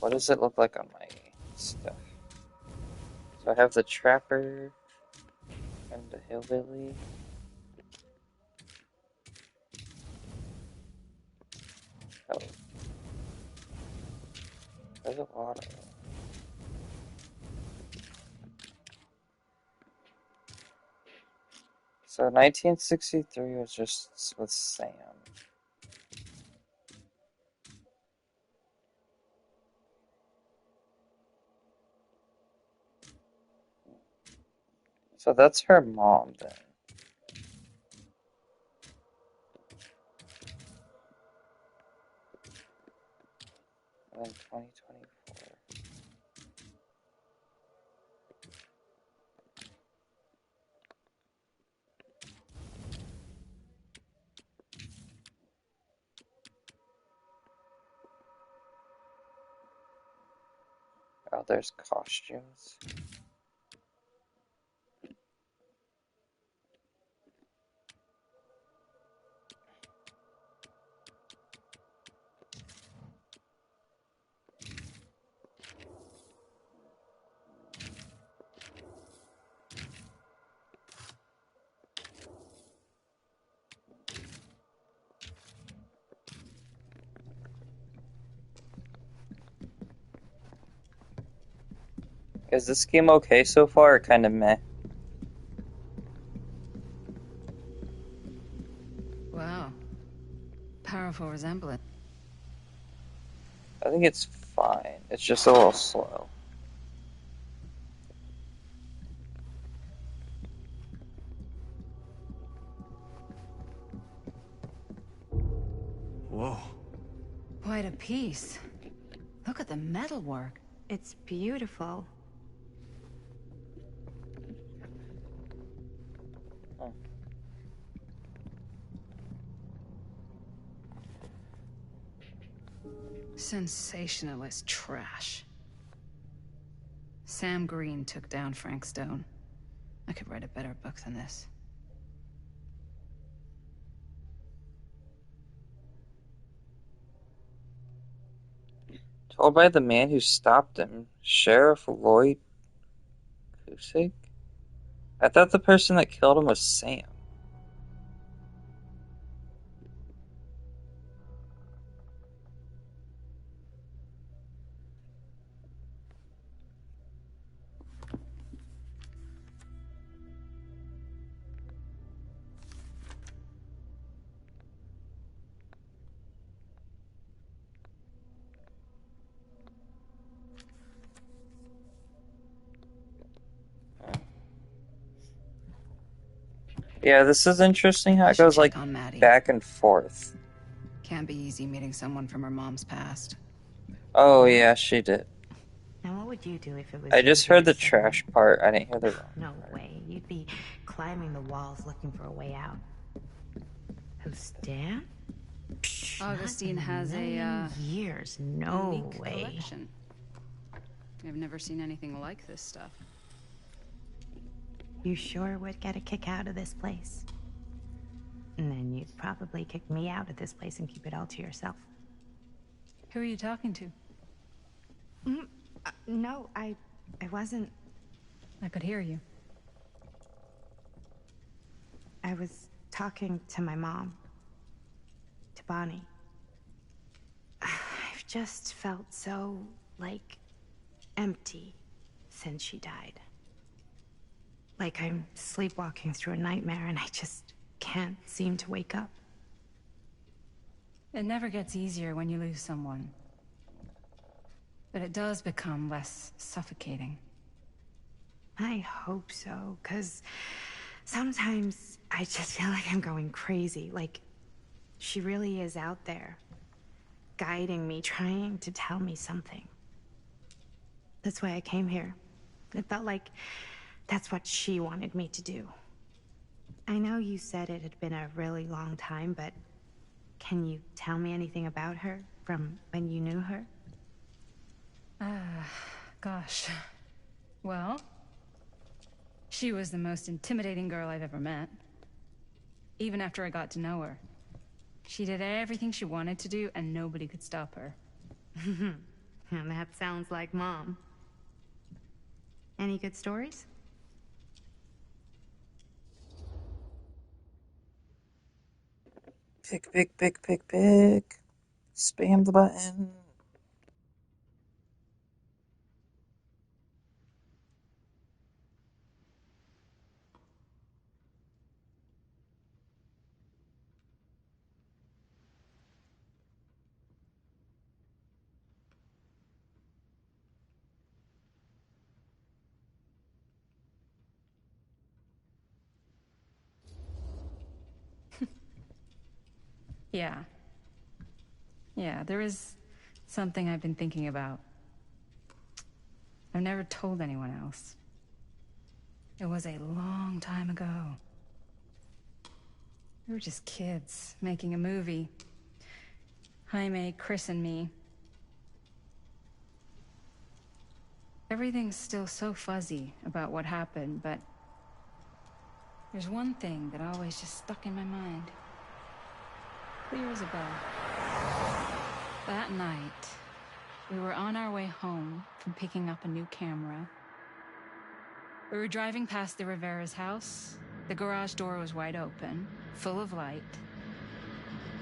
What does it look like on my stuff? So I have the Trapper and the Hillbilly. Oh. There's a lot of them. So 1963 was just with Sam. So that's her mom then. And then 2024. Oh, there's costumes. Is this game okay so far, or kind of meh? Wow. Powerful resemblance. I think it's fine. It's just a little slow. Whoa. Quite a piece. Look at the metalwork. It's beautiful. Sensationalist trash. Sam Green took down Frank Stone. I could write a better book than this. Told by the man who stopped him, Sheriff Lloyd Cusick? I thought the person that killed him was Sam. Yeah, this is interesting how it goes like on Maddie. back and forth. Can't be easy meeting someone from her mom's past. Oh yeah, she did. Now, what would you do if it was I you just here heard the suddenly? trash part. I didn't hear the wrong. No way. You'd be climbing the walls looking for a way out. Who's Dan? Augustine has a years. No unique way. collection. I've never seen anything like this stuff. You sure would get a kick out of this place. And then you'd probably kick me out of this place and keep it all to yourself. Who are you talking to? No, I wasn't. I could hear you. I was talking to my mom. To Bonnie. I've just felt so, like, empty since she died. Like I'm sleepwalking through a nightmare and I just can't seem to wake up. It never gets easier when you lose someone. But it does become less suffocating. I hope so, 'cause sometimes I just feel like I'm going crazy. Like, she really is out there, guiding me, trying to tell me something. That's why I came here. It felt like that's what she wanted me to do. I know you said it had been a really long time, but can you tell me anything about her from when you knew her? Gosh. Well, she was the most intimidating girl I've ever met. Even after I got to know her. She did everything she wanted to do, and nobody could stop her. And that sounds like Mom. Any good stories? Pick. Spam the button. Yeah. Yeah, there is something I've been thinking about. I've never told anyone else. It was a long time ago. We were just kids, making a movie. Jaime, Chris, and me. Everything's still so fuzzy about what happened, but there's one thing that always just stuck in my mind. Clear as a bell. That night, we were on our way home from picking up a new camera. We were driving past the Rivera's house. The garage door was wide open, full of light.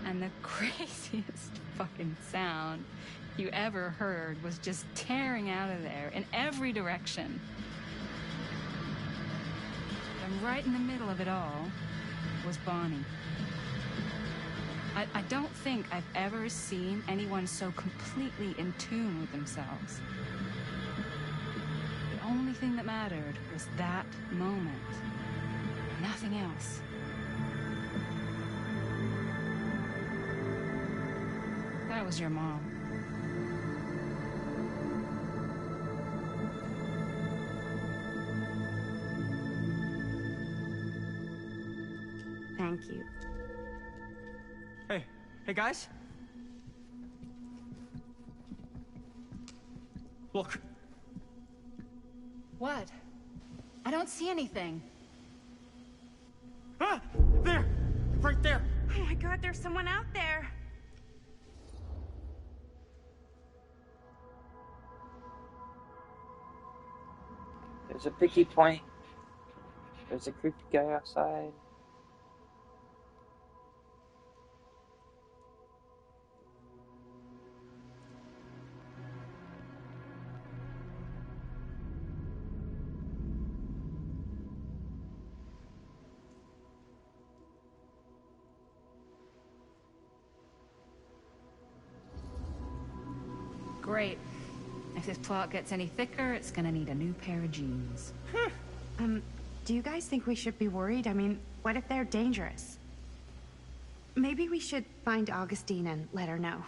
And the craziest fucking sound you ever heard was just tearing out of there in every direction. And right in the middle of it all was Bonnie. I don't think I've ever seen anyone so completely in tune with themselves. The only thing that mattered was that moment. Nothing else. That was your mom. Thank you. Hey guys? Look. What? I don't see anything. Ah! There! Right there! Oh my god, there's someone out there. There's a picky point. There's a creepy guy outside. Great. If this plot gets any thicker, it's gonna need a new pair of jeans. Do you guys think we should be worried? I mean, what if they're dangerous? Maybe we should find Augustine and let her know.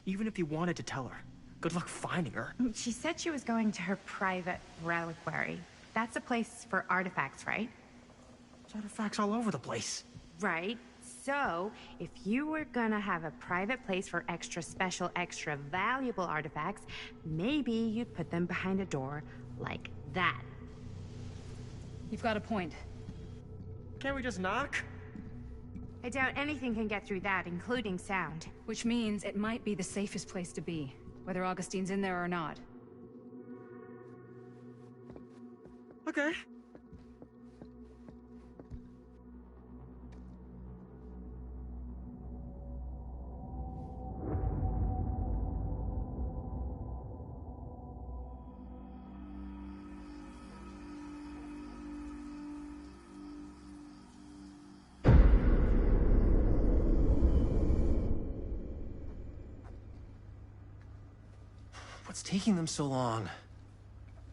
Even if you wanted to tell her, good luck finding her. She said she was going to her private reliquary. That's a place for artifacts, right? There's artifacts all over the place. Right. So, if you were gonna have a private place for extra special, extra valuable artifacts, maybe you'd put them behind a door like that. You've got a point. Can't we just knock? I doubt anything can get through that, including sound. Which means it might be the safest place to be, whether Augustine's in there or not. Okay. What's taking them so long?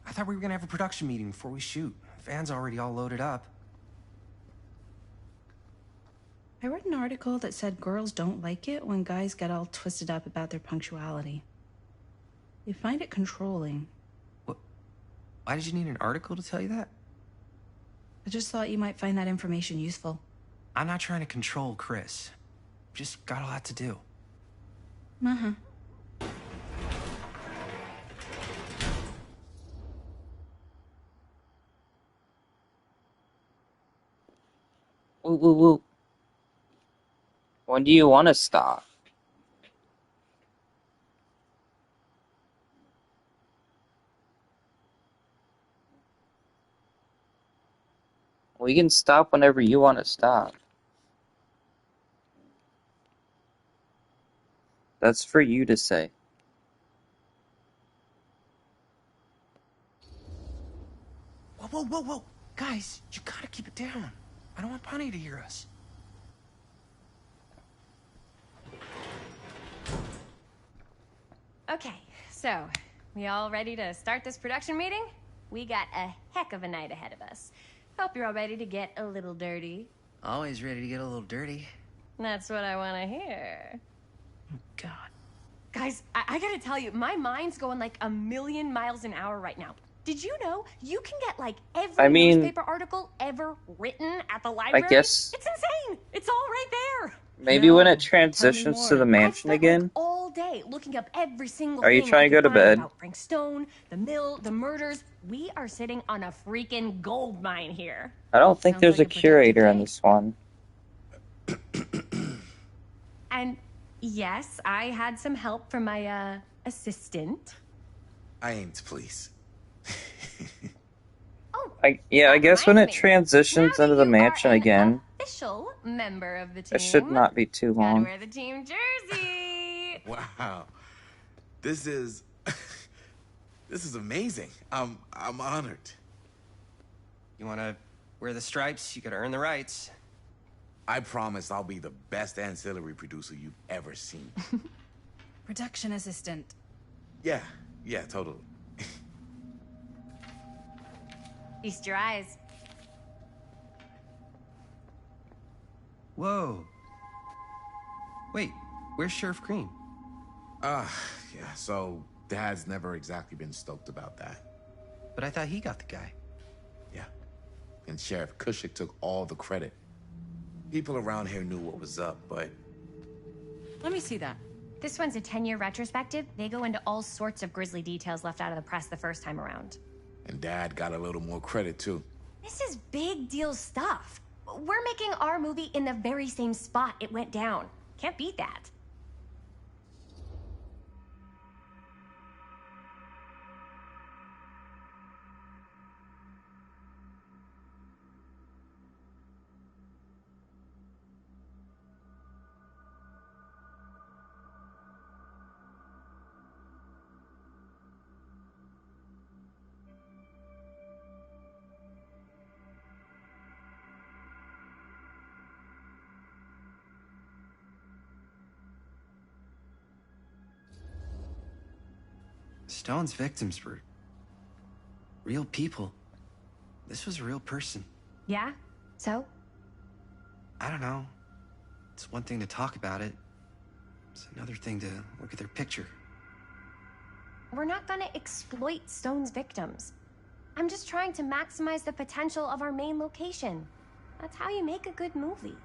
I thought we were gonna have a production meeting before we shoot. Van's already all loaded up. I read an article that said girls don't like it when guys get all twisted up about their punctuality. They find it controlling. Why did you need an article to tell you that? I just thought you might find that information useful. I'm not trying to control Chris. Just got a lot to do. Uh-huh. Woo, woo, woo. When do you want to stop? We can stop whenever you want to stop. That's for you to say. Whoa, whoa, whoa, whoa. Guys, you gotta keep it down. I don't want Bunny to hear us. Okay, so, we all ready to start this production meeting? We got a heck of a night ahead of us. Hope you're all ready to get a little dirty. Always ready to get a little dirty. That's what I want to hear. God. Guys, I gotta tell you, my mind's going like a million miles an hour right now. Did you know you can get like every newspaper article ever written at the library? I guess It's insane. It's all right there. maybe when it transitions to the mansion again. All day looking up every single Are you thing trying I to go could to find bed? about Frank Stone, the mill, the murders. We are sitting on a freaking gold mine here. I don't think there's a curator in this one. And yes, I had some help from my assistant. I aim to please. I guess when it transitions into the mansion again, Official member of the team. it should not be too Gotta long. wear the team jersey. Wow. This is this is amazing. I'm honored. You wanna wear the stripes? You gotta earn the rights. I promise I'll be the best ancillary producer you've ever seen. Production assistant. Yeah, totally. Feast your eyes. Whoa. Wait, where's Sheriff Green? Yeah, so Dad's never exactly been stoked about that. But I thought he got the guy. Yeah. And Sheriff Cushik took all the credit. People around here knew what was up, but... Let me see that. This one's a 10-year retrospective. They go into all sorts of grisly details left out of the press the first time around. And Dad got a little more credit, too. This is big deal stuff. We're making our movie in the very same spot it went down. Can't beat that. Stone's victims were real people. This was a real person. Yeah? So? I don't know. It's one thing to talk about it. It's another thing to look at their picture. We're not gonna exploit Stone's victims. I'm just trying to maximize the potential of our main location. That's how you make a good movie.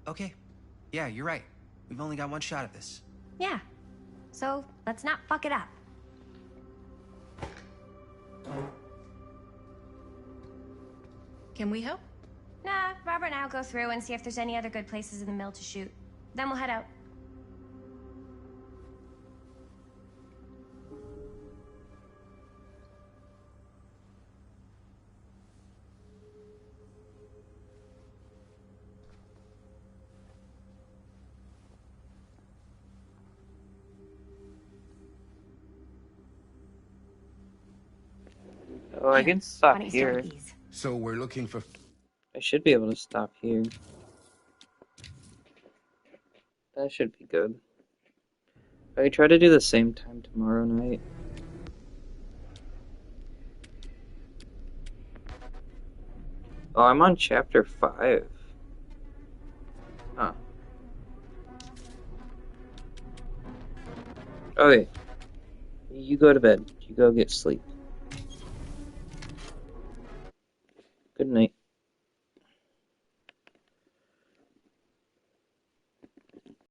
Okay. Yeah, you're right. We've only got one shot at this. Yeah. So, let's not fuck it up. Can we help? Nah, Robert and I'll go through and see if there's any other good places in the mill to shoot. Then we'll head out. Oh, I can stop here. So we're looking for... I should be able to stop here. That should be good. I try to do the same time tomorrow night. Oh, I'm on chapter 5. Huh. Okay. You go to bed. You go get sleep. Good night.